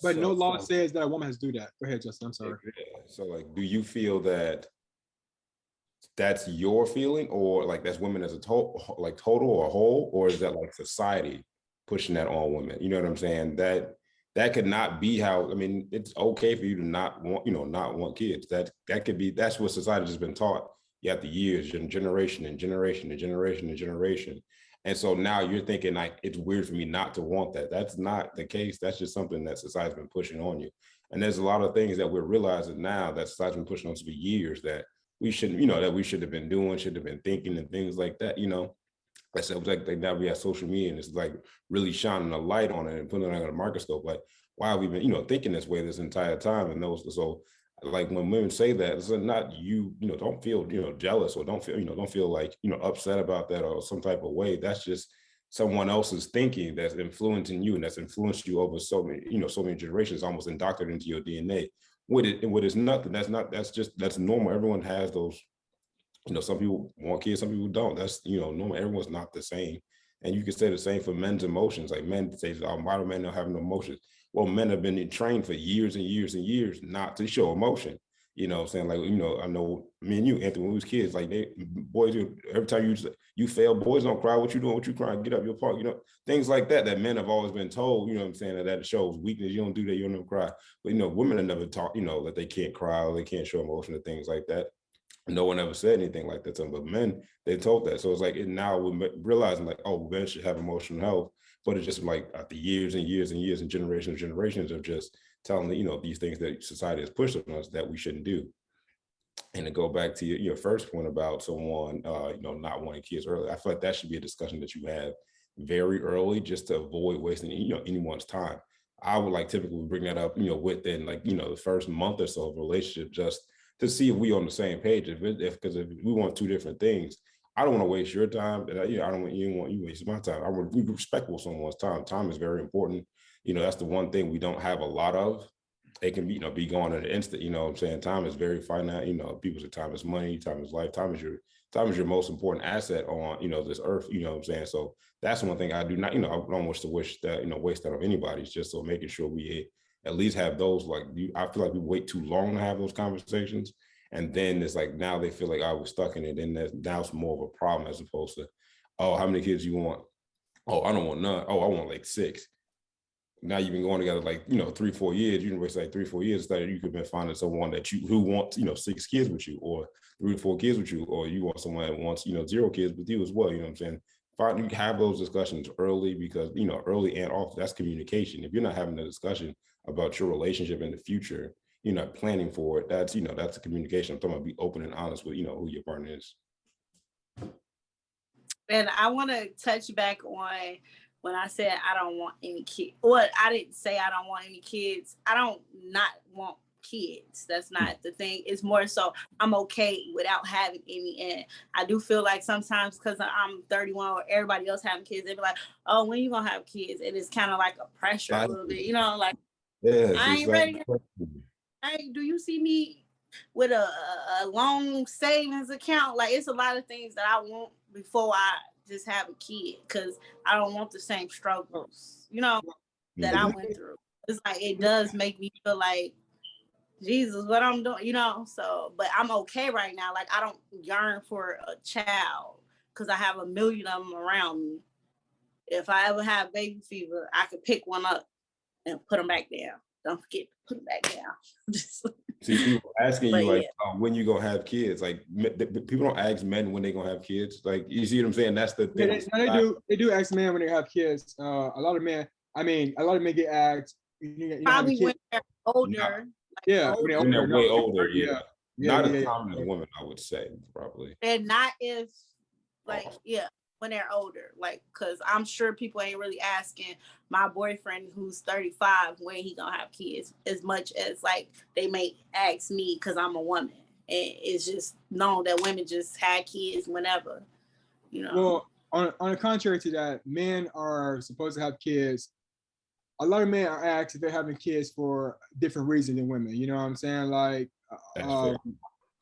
but no law So says that a woman has to do that. Go ahead, Justin. I'm sorry. yeah. So like, do you feel that that's your feeling, or like that's women as a total, like total or whole, or is that like society pushing that on women? You know what I'm saying? That could not be how. I mean, it's okay for you to not want, you know, not want kids. That could be, that's what society has been taught. You have the years, generation and generation and generation and generation. And so now you're thinking like, it's weird for me not to want that. That's not the case. That's just something that society's been pushing on you. And there's a lot of things that we're realizing now that society's been pushing on us for years that we shouldn't, you know, that we should have been doing, should have been thinking, and things like that, you know. I said, like now we have social media, and it's like really shining a light on it and putting it under a microscope. Like, why have we been, you know, thinking this way this entire time? And those, so like when women say that, it's not you, you know, don't feel, you know, jealous, or don't feel, you know, don't feel like, you know, upset about that or some type of way. That's just someone else's thinking that's influencing you, and that's influenced you over so many, you know, so many generations, almost indoctrinated into your DNA. What is nothing. That's normal. Everyone has those, you know, some people want kids, some people don't. That's, you know, normal. Everyone's not the same. And you can say the same for men's emotions. Like men say, oh, why do men not have no emotions? Well, men have been trained for years and years and years not to show emotion. You know what I'm saying? Like, you know, I know me and you, Anthony, when we was kids, like boys, every time you fail, boys don't cry. What you doing? What you crying? Get up your part, you know, things like that, that men have always been told, you know what I'm saying, that shows weakness. You don't do that, you don't never cry. But, you know, women are never taught, you know, that they can't cry or they can't show emotion and things like that. No one ever said anything like that to them, but men, they told that. So it's like, now we're realizing like, oh, men should have emotional health, but it's just like after years and years and years and generations of just telling, you know, these things that society has pushed on us that we shouldn't do. And to go back to your first point about someone, you know, not wanting kids early, I feel like that should be a discussion that you have very early, just to avoid wasting, you know, anyone's time. I would like typically bring that up, you know, within like, you know, the first month or so of a relationship, just to see if we on the same page. Because if we want two different things, I don't want to waste your time, and I don't want you waste my time. I would be respectful of someone's time. Time is very important. You know, that's the one thing we don't have a lot of. It can be, you know, be gone in an instant. You know what I'm saying? Time is very finite. You know, people say time is money, time is life, time is your most important asset on, you know, this earth. You know what I'm saying? So that's one thing I do not, you know, I don't wish that, you know, waste that on anybody's, just so making sure we at least have those, like, I feel like we wait too long to have those conversations. And then it's like, now they feel like I was stuck in it. And now it's more of a problem as opposed to, oh, how many kids you want? Oh, I don't want none. Oh, I want like 6. Now you've been going together like, you know, 3-4 years. You can waste like 3-4 years that you could have been finding someone that who wants, you know, 6 kids with you, or 3-4 kids with you, or you want someone that wants, you know, 0 kids with you as well. You know what I'm saying? You have those discussions early, because, you know, early and often, that's communication. If you're not having a discussion about your relationship in the future, you're not planning for it. That's, you know, that's a communication. I'm talking about be open and honest with, you know, who your partner is. And I want to touch back on when I said I don't want any kids. Well, I didn't say I don't want any kids. I don't not want kids. That's not the thing. It's more so I'm okay without having any. And I do feel like sometimes, because I'm 31 or everybody else having kids, they be like, oh, when you gonna have kids? And it's kind of like a pressure a little bit, you know, like, Yes, I ain't ready. Hey, do you see me with a long savings account? Like, it's a lot of things that I want before I just have a kid, because I don't want the same struggles, you know, that I went through. It's like, it does make me feel like, Jesus, what I'm doing, you know. So, but I'm okay right now. Like, I don't yearn for a child because I have a million of them around me. If I ever have baby fever, I could pick one up and put them back down. Don't forget to put them back down. See, people asking you like, yeah. when you gonna have kids? Like, people don't ask men when they gonna have kids. Like, you see what I'm saying? That's the thing. Yeah, they do ask men when they have kids. A lot of men, I mean, a lot of men get asked. Probably when they're older. Yeah, when they're way older. Yeah. Not as common as women, I would say, probably. And not if, like, when they're older, like, because I'm sure people ain't really asking my boyfriend who's 35 when he gonna have kids as much as like they may ask me because I'm a woman. And it's just known that women just had kids whenever, you know. Well, on the contrary to that, men are supposed to have kids. A lot of men are asked if they're having kids for different reasons than women. You know what I'm saying? Like,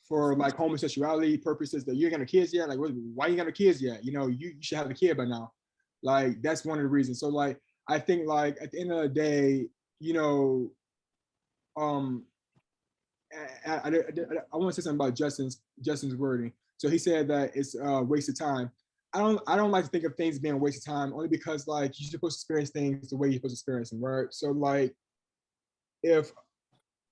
for like homosexuality purposes, that you're gonna have kids yet? Like, why you got kids yet? You know, you should have a kid by now. Like, that's one of the reasons. So like, I think like at the end of the day, you know, I want to say something about Justin's wording. So he said that it's a waste of time. I don't like to think of things being a waste of time, only because like you're supposed to experience things the way you're supposed to experience them, right? So like, if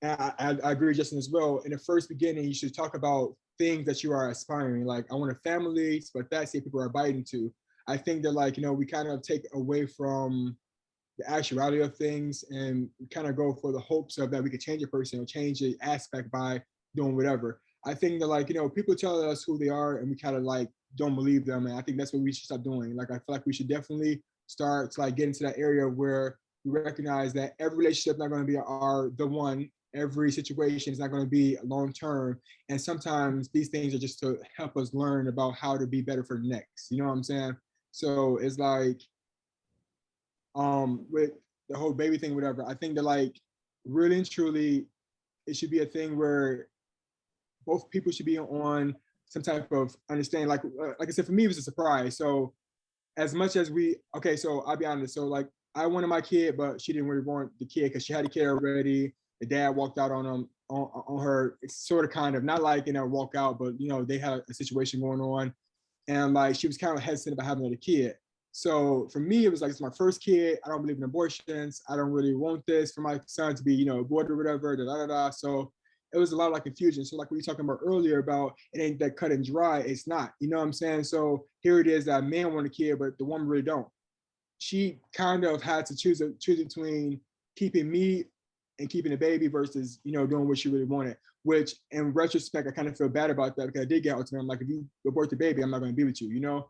I agree with Justin as well. In the first beginning, you should talk about things that you are aspiring. Like, I want a family, but that's what people are biting to. I think that, like, you know, we kind of take away from the actuality of things and kind of go for the hopes of that we could change a person or change the aspect by doing whatever. I think that, like, you know, people tell us who they are and we kind of like don't believe them. And I think that's what we should stop doing. Like, I feel like we should definitely start to like get into that area where we recognize that every relationship is not going to be the one. Every situation is not going to be long term, and sometimes these things are just to help us learn about how to be better for the next. You know what I'm saying? So it's like, with the whole baby thing, whatever. I think that, like, really and truly, it should be a thing where both people should be on some type of understanding. Like I said, for me, it was a surprise. So as much as okay, so I'll be honest. So like I wanted my kid, but she didn't really want the kid because she had a kid already. The dad walked out on him on her. It's sort of kind of not like walk out, but they had a situation going on, and like she was kind of hesitant about having another kid. So for me, it was like it's my first kid. I don't believe in abortions. I don't really want this for my son to be aborted or whatever. Da da da. So it was a lot of like confusion. So like we were talking about earlier about it ain't that cut and dry. It's not. You know what I'm saying? So here it is that man want a kid, but the woman really don't. She kind of had to choose between keeping me and keeping the baby versus doing what she really wanted. Which in retrospect, I kind of feel bad about that because I did get ultimatum. Like if you abort the baby, I'm not going to be with you.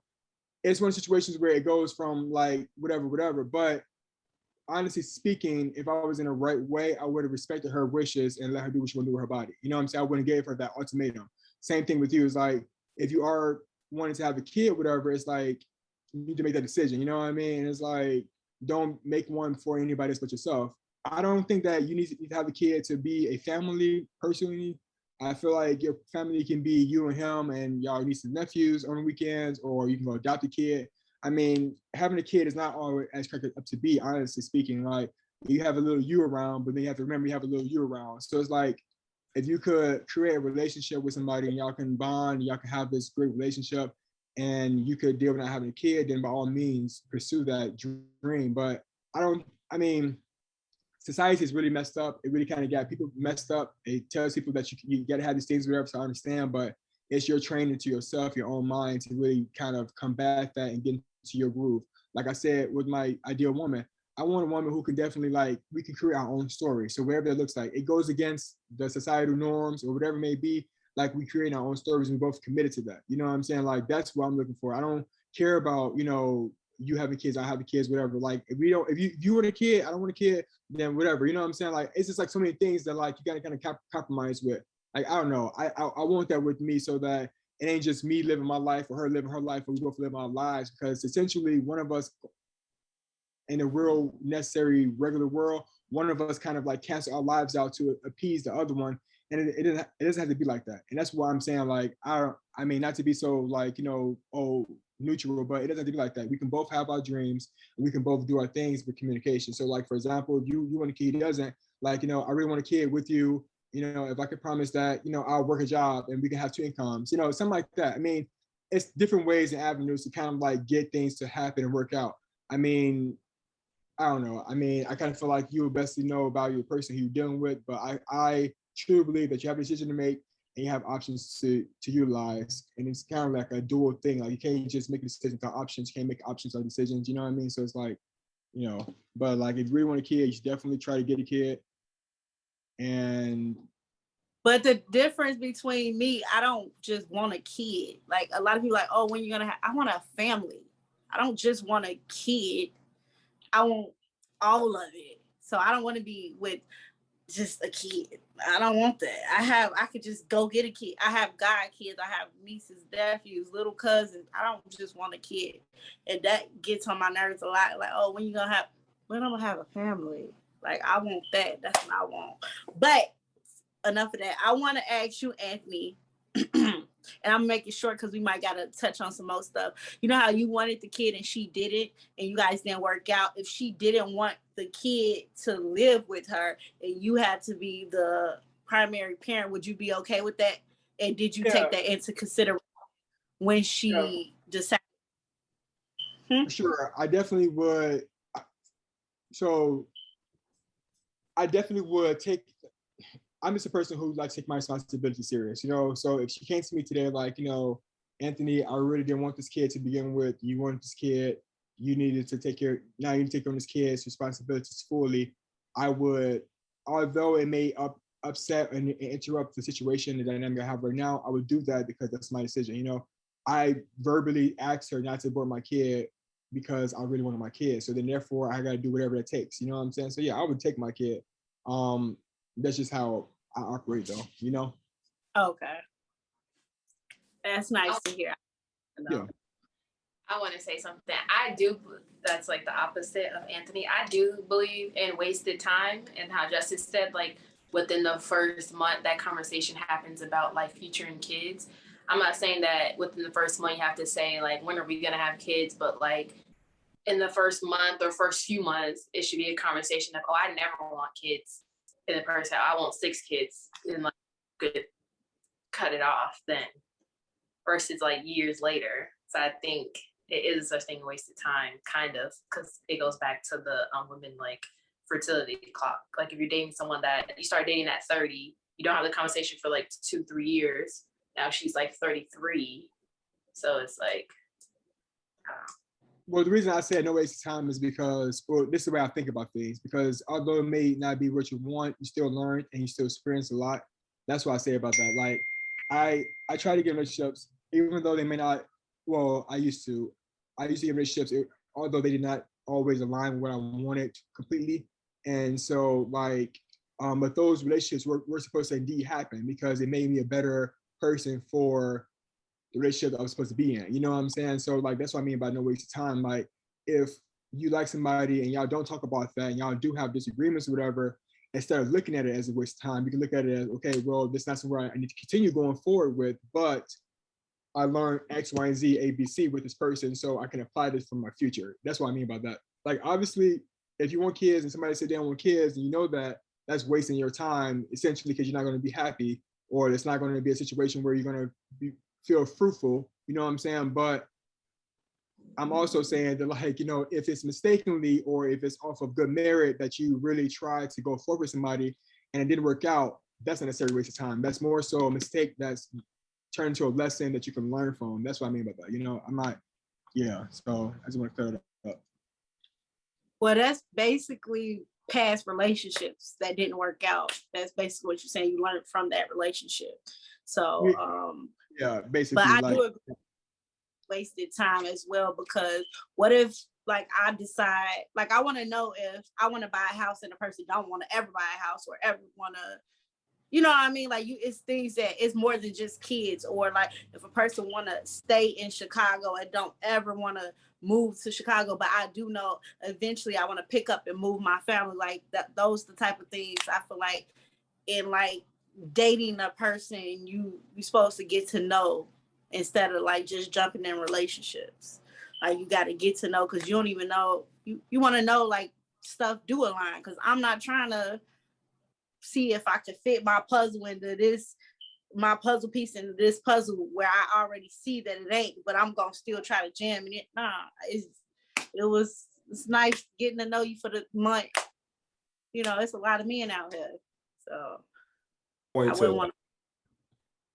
It's one of the situations where it goes from like whatever. But honestly speaking, if I was in the right way, I would have respected her wishes and let her do what she want to do with her body. You know what I'm saying? I wouldn't give her that ultimatum. Same thing with you. It's like if you are wanting to have a kid, whatever, it's like you need to make that decision. You know what I mean? It's like don't make one for anybody else but yourself. I don't think that you need to have a kid to be a family personally. I feel like your family can be you and him and y'all nieces and nephews on the weekends, or you can go adopt a kid. I mean, having a kid is not always as cracked up to be, honestly speaking. Like you have a little you around, but then you have to remember you have a little you around. So it's like if you could create a relationship with somebody and y'all can bond, y'all can have this great relationship, and you could deal with not having a kid, then by all means pursue that dream. But I mean, society is really messed up. It really kind of got people messed up. It tells people that you got to have these things, whatever, to understand, but it's your training to yourself, your own mind to really kind of combat that and get into your groove. Like I said, with my ideal woman, I want a woman who can definitely we can create our own story. So wherever it looks like, it goes against the societal norms or whatever it may be, like we create our own stories and we both committed to that. You know what I'm saying? Like that's what I'm looking for. I don't care about, you having kids, I have kids, whatever. Like if you want a kid, I don't want a kid, then whatever. You know what I'm saying? Like it's just like so many things that like you gotta kind of compromise with. Like I don't know. I want that with me so that it ain't just me living my life or her living her life, or we both live our lives, because essentially one of us in a real necessary regular world, one of us kind of like cancel our lives out to appease the other one. And it doesn't have to be like that. And that's why I'm saying like, I mean, not to be so like, neutral, but it doesn't have to be like that. We can both have our dreams and we can both do our things with communication. So like, for example, if you want a kid, he doesn't like, I really want a kid with you, if I could promise that, I'll work a job and we can have two incomes, something like that. I mean, it's different ways and avenues to kind of like get things to happen and work out. I mean, I don't know. I mean, I kind of feel like you would best know about your person who you're dealing with, but I truly believe that you have a decision to make and you have options to utilize. And it's kind of like a dual thing. Like you can't just make a decision without options. You can't make options on decisions. You know what I mean? So it's like, but like if you really want a kid, you should definitely try to get a kid. And but the difference between me, I don't just want a kid. Like a lot of people like, oh, when you're gonna have, I want a family. I don't just want a kid. I want all of it. So I don't want to be with just a kid. I don't want that. I could just go get a kid. I have god kids. I have nieces, nephews, little cousins. I don't just want a kid. And that gets on my nerves a lot. Like, oh, when I'm gonna have a family. Like I want that. That's what I want. But enough of that. I want to ask you, Anthony, and I'm making short because we might gotta touch on some more stuff. You know how you wanted the kid and she didn't, and you guys didn't work out. If she didn't want the kid to live with her and you had to be the primary parent, would you be okay with that? And did you take that into consideration when she decided? Sure, I definitely would. So I definitely would take. I'm just a person who likes to take my responsibility serious, So if she came to me today, like, Anthony, I really didn't want this kid to begin with. You wanted this kid. You needed to take care. Now you need to take on this kid's responsibilities fully. I would, although it may upset and interrupt the situation that I'm gonna have right now, I would do that because that's my decision. I verbally asked her not to abort my kid because I really wanted my kid. So then, therefore, I got to do whatever it takes. You know what I'm saying? So yeah, I would take my kid. That's just how I operate, though. Okay, that's nice to hear. Yeah. I want to say something. I do. That's like the opposite of Anthony. I do believe in wasted time, and how Justice said, like within the first month, that conversation happens about like future and kids. I'm not saying that within the first month you have to say like, when are we gonna have kids? But like in the first month or first few months, it should be a conversation of, oh, I never want kids. And the person, I want 6 kids, and like could cut it off then. Versus like years later. So I think it is such thing, a waste of time, kind of, because it goes back to the women like fertility clock. Like if you're dating someone that you start dating at 30, you don't have the conversation for like 2-3 years. Now she's like 33, so it's like, I don't know. Well, the reason I said no waste of time is because, well, this is the way I think about things. Because although it may not be what you want, you still learn and you still experience a lot. That's what I say about that. Like, I try to get in relationships, even though they may not. Well, I used to get in relationships, although they did not always align with what I wanted completely. And so, like, but those relationships were supposed to indeed happen because it made me a better person for the relationship that I was supposed to be in. You know what I'm saying? So like that's what I mean by no waste of time. Like if you like somebody and y'all don't talk about that and y'all do have disagreements or whatever, instead of looking at it as a waste of time, you can look at it as, okay, well, this is not somewhere I need to continue going forward with, but I learned X, Y, and Z, A, B, C with this person, so I can apply this for my future. That's what I mean by that. Like obviously, if you want kids and somebody said they don't want kids, and you know that that's wasting your time essentially because you're not going to be happy, or it's not going to be a situation where you're going to feel fruitful, you know what I'm saying? But I'm also saying that, like, you know, if it's mistakenly or if it's off of good merit that you really try to go forward with somebody and it didn't work out, that's not necessarily a waste of time. That's more so a mistake that's turned into a lesson that you can learn from. That's what I mean by that. You know, I'm not, yeah. So I just want to clear that up. Well, that's basically past relationships that didn't work out. That's basically what you're saying. You learned from that relationship. So, yeah, basically. But I like, do agree, wasted time as well, because what if like I decide, like I want to know if I want to buy a house and the person don't want to ever buy a house or ever want to, you know what I mean? Like it's things that it's more than just kids, or like if a person want to stay in Chicago and don't ever want to move to Chicago, but I do know eventually I want to pick up and move my family, like that. Those the type of things I feel like in like dating a person you're supposed to get to know instead of like just jumping in relationships. Like you got to get to know, because you don't even know, you want to know like stuff do align, because I'm not trying to see if I could fit my puzzle into this, my puzzle piece into this puzzle where I already see that it ain't, but I'm gonna still try to jam in it. Nah, it's nice getting to know you for the month. You know, it's a lot of men out here, so I wouldn't want to.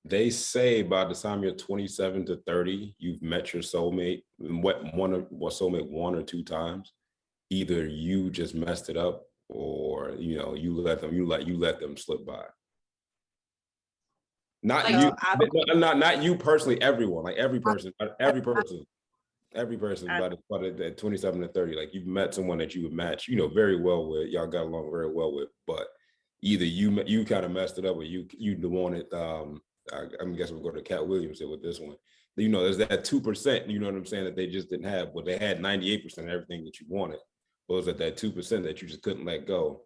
They say by the time you're 27 to 30, you've met your soulmate. Soulmate 1 or 2 times. Either you just messed it up, or you know you let them slip by. Not like, you, not you personally. Everyone, like every person by the 27 to 30, like you've met someone that you would match, you know, very well with. Y'all got along very well with, but either you kind of messed it up, or you wanted. I'm guessing we'll go to Cat Williams with this one. You know, there's that 2%. You know what I'm saying, that they just didn't have, but they had 98% of everything that you wanted. But it was at that 2% that you just couldn't let go,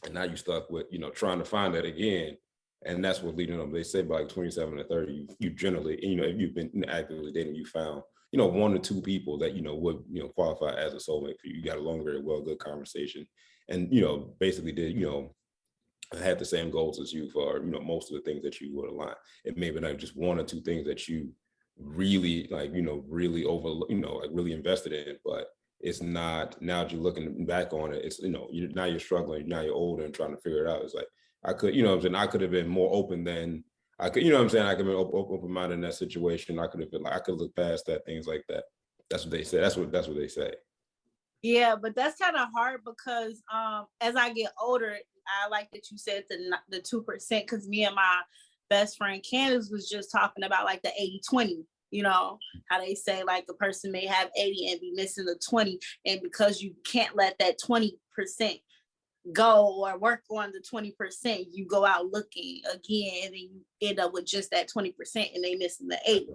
and now you stuck with, you know, trying to find that again. And that's what leading them. They say by like 27 to 30, you generally, you know, if you've been actively dating, you found, you know, 1 or 2 people that, you know, would, you know, qualify as a soulmate for you. You got along very well, good conversation, and, you know, basically did, you know, had the same goals as you for, you know, most of the things that you would align. It may be not just 1 or 2 things that you really like, you know, really like really invested in, but it's not, now that you're looking back on it, it's, you know, now you're struggling, now you're older and trying to figure it out. It's like, I could, you know what I'm saying, I could have been more open than I could, you know what I'm saying, I could have been open-minded in that situation. I could have been like, I could look past that, things like that. That's what they say. That's what they say. Yeah, but that's kind of hard because as I get older, I like that you said the 2%, because me and my best friend Candace was just talking about like the 80-20, you know, how they say like a person may have 80 and be missing the 20. And because you can't let that 20% go or work on the 20%, you go out looking again and then you end up with just that 20% and they missing the 80.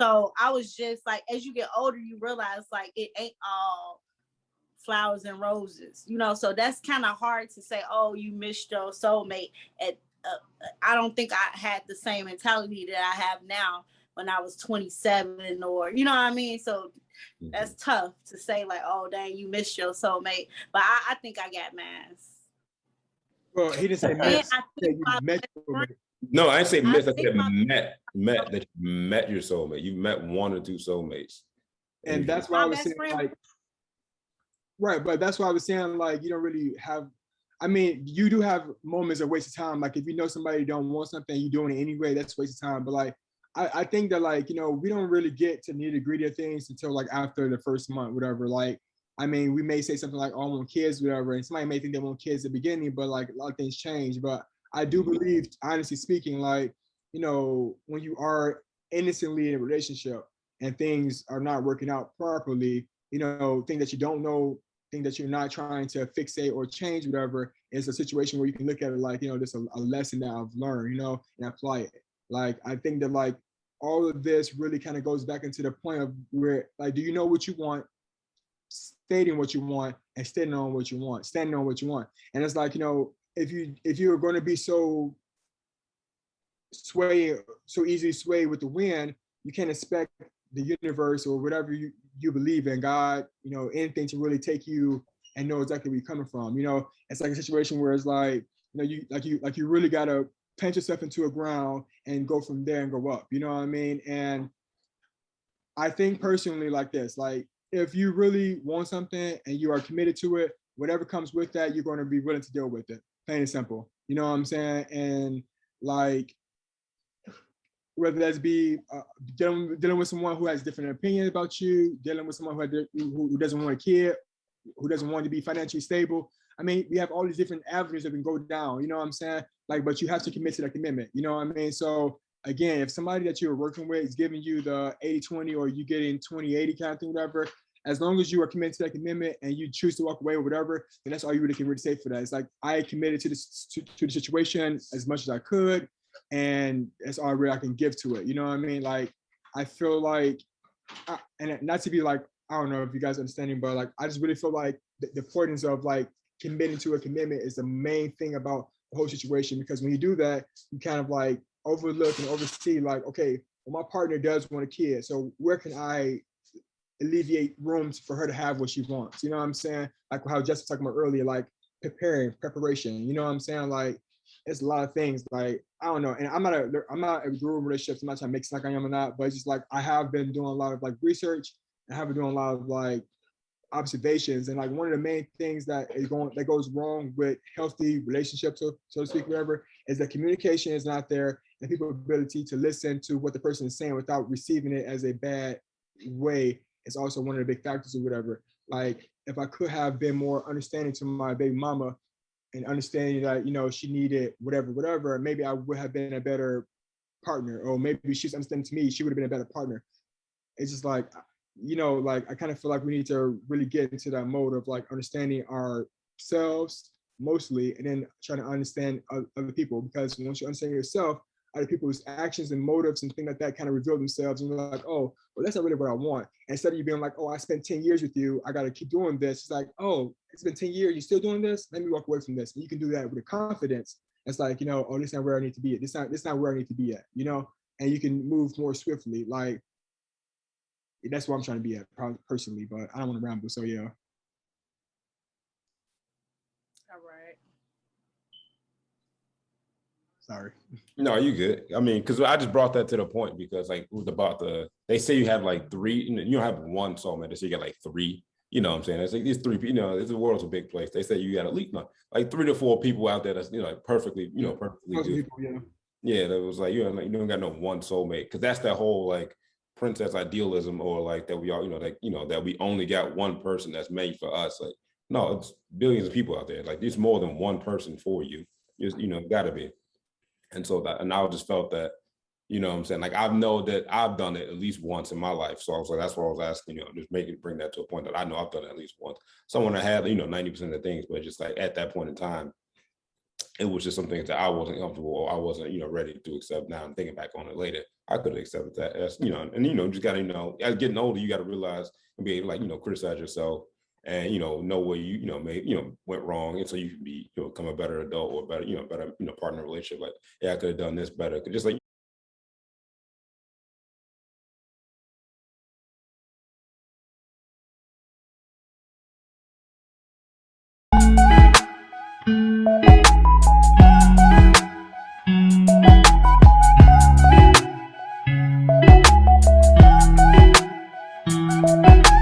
So I was just like, as you get older, you realize like it ain't all flowers and roses, you know. So that's kind of hard to say, oh, you missed your soulmate. I don't think I had the same mentality that I have now, when I was 27, or you know what I mean? So that's tough to say, like, oh dang, you missed your soulmate. But I think I got mass. Well, he didn't say And miss. I He said think you my met best your friend, soulmate. No, I didn't say miss. I think said my that you met your soulmate. You met one or two soulmates. And that's why I my was best saying, friend. like, right, but that's why I was saying, like, you don't really have, I mean, you do have moments of waste of time. Like, if you know somebody don't want something, you doing it anyway, that's a waste of time. But like, I think that, like, you know, we don't really get to nitty gritty of things until like after the first month, whatever. Like, I mean, we may say something like, oh, I want kids, whatever. And somebody may think they want kids at the beginning, but like a lot of things change. But I do believe, honestly speaking, like, you know, when you are innocently in a relationship and things are not working out properly, you know, things that you don't know, thing that you're not trying to fixate or change, whatever, is a situation where you can look at it like, you know, this a lesson that I've learned, you know, and apply it. Like, I think that like all of this really kind of goes back into the point of where, like, do you know what you want, stating what you want, and standing on what you want, standing on what you want. And it's like, you know, if you're going to be so easily swayed with the wind, you can't expect the universe or whatever you believe in, God, you know, anything to really take you and know exactly where you're coming from. You know, it's like a situation where it's like, you know, you really gotta plant yourself into a ground and go from there and go up. You know what I mean? And I think personally like this, like if you really want something and you are committed to it, whatever comes with that, you're going to be willing to deal with it. Plain and simple. You know what I'm saying? And like, whether that's be dealing with someone who has different opinions about you, dealing with someone who doesn't want a kid, who doesn't want to be financially stable. I mean, we have all these different avenues that can go down, you know what I'm saying? Like, but you have to commit to that commitment, you know what I mean? So again, if somebody that you're working with is giving you the 80-20 or you getting 20-80 kind of thing, whatever, as long as you are committed to that commitment and you choose to walk away or whatever, then that's all you really can really say for that. It's like, I committed to this to the situation as much as I could, and that's all really I can give to it. You know what I mean? Like, I feel like, and not to be like, I don't know if you guys understanding, but like, I just really feel like the importance of like committing to a commitment is the main thing about the whole situation. Because when you do that, you kind of like overlook and oversee like, okay, well, my partner does want a kid, so where can I alleviate rooms for her to have what she wants? You know what I'm saying? Like how Jess was talking about earlier, like preparation. You know what I'm saying? Like, it's a lot of things. Like, I don't know, and I'm not a guru in relationships. I'm not trying to make it like I am or not, but it's just like I have been doing a lot of like research. I have been doing a lot of like observations, and like one of the main things that goes wrong with healthy relationships, so to speak, whatever, is that communication is not there, and people's ability to listen to what the person is saying without receiving it as a bad way is also one of the big factors or whatever. Like, if I could have been more understanding to my baby mama and understanding that, you know, she needed whatever, maybe I would have been a better partner, or maybe she's understanding to me, she would have been a better partner. It's just like, you know, like I kind of feel like we need to really get into that mode of like understanding ourselves mostly, and then trying to understand other people. Because once you understand yourself, other people's actions and motives and things like that kind of reveal themselves, and you're like, oh, well, that's not really what I want. Instead of you being like, oh, I spent 10 years with you, I got to keep doing this. It's like, oh, it's been 10 years, you're still doing this? Let me walk away from this. And you can do that with a confidence. It's like, you know, oh, this is not where I need to be at. This not where I need to be at, you know? And you can move more swiftly. Like, that's where I'm trying to be at personally, but I don't want to ramble. So yeah. All right. Sorry. No, you good. I mean, because I just brought that to the point because like about they say you have like three, you don't have one soulmate. They say you got like three. You know what I'm saying? It's like these three, you know, the world's a big place. They say you got at least like 3 to 4 people out there that's, you know, like perfectly good. People, yeah. Yeah, that was like, you don't got no one soulmate, because that's that whole like princess idealism, or like that we all, that we only got one person that's made for us. Like, no, it's billions of people out there. Like, there's more than one person for you. Gotta be. And so I just felt that, you know what I'm saying? Like, I know that I've done it at least once in my life. So I was like, that's what I was asking, just bring that to a point that I know I've done it at least once. Someone that had, 90% of the things, but just like at that point in time, it was just some things that I wasn't comfortable, or I wasn't, ready to accept. Now I'm thinking back on it later, I could have accepted that as, and just gotta, as getting older, you gotta realize and be able to, like, criticize yourself and, know where went wrong. And so you can be, become a better adult or better, partner relationship. Like, yeah, I could have done this better. Just like, Bye.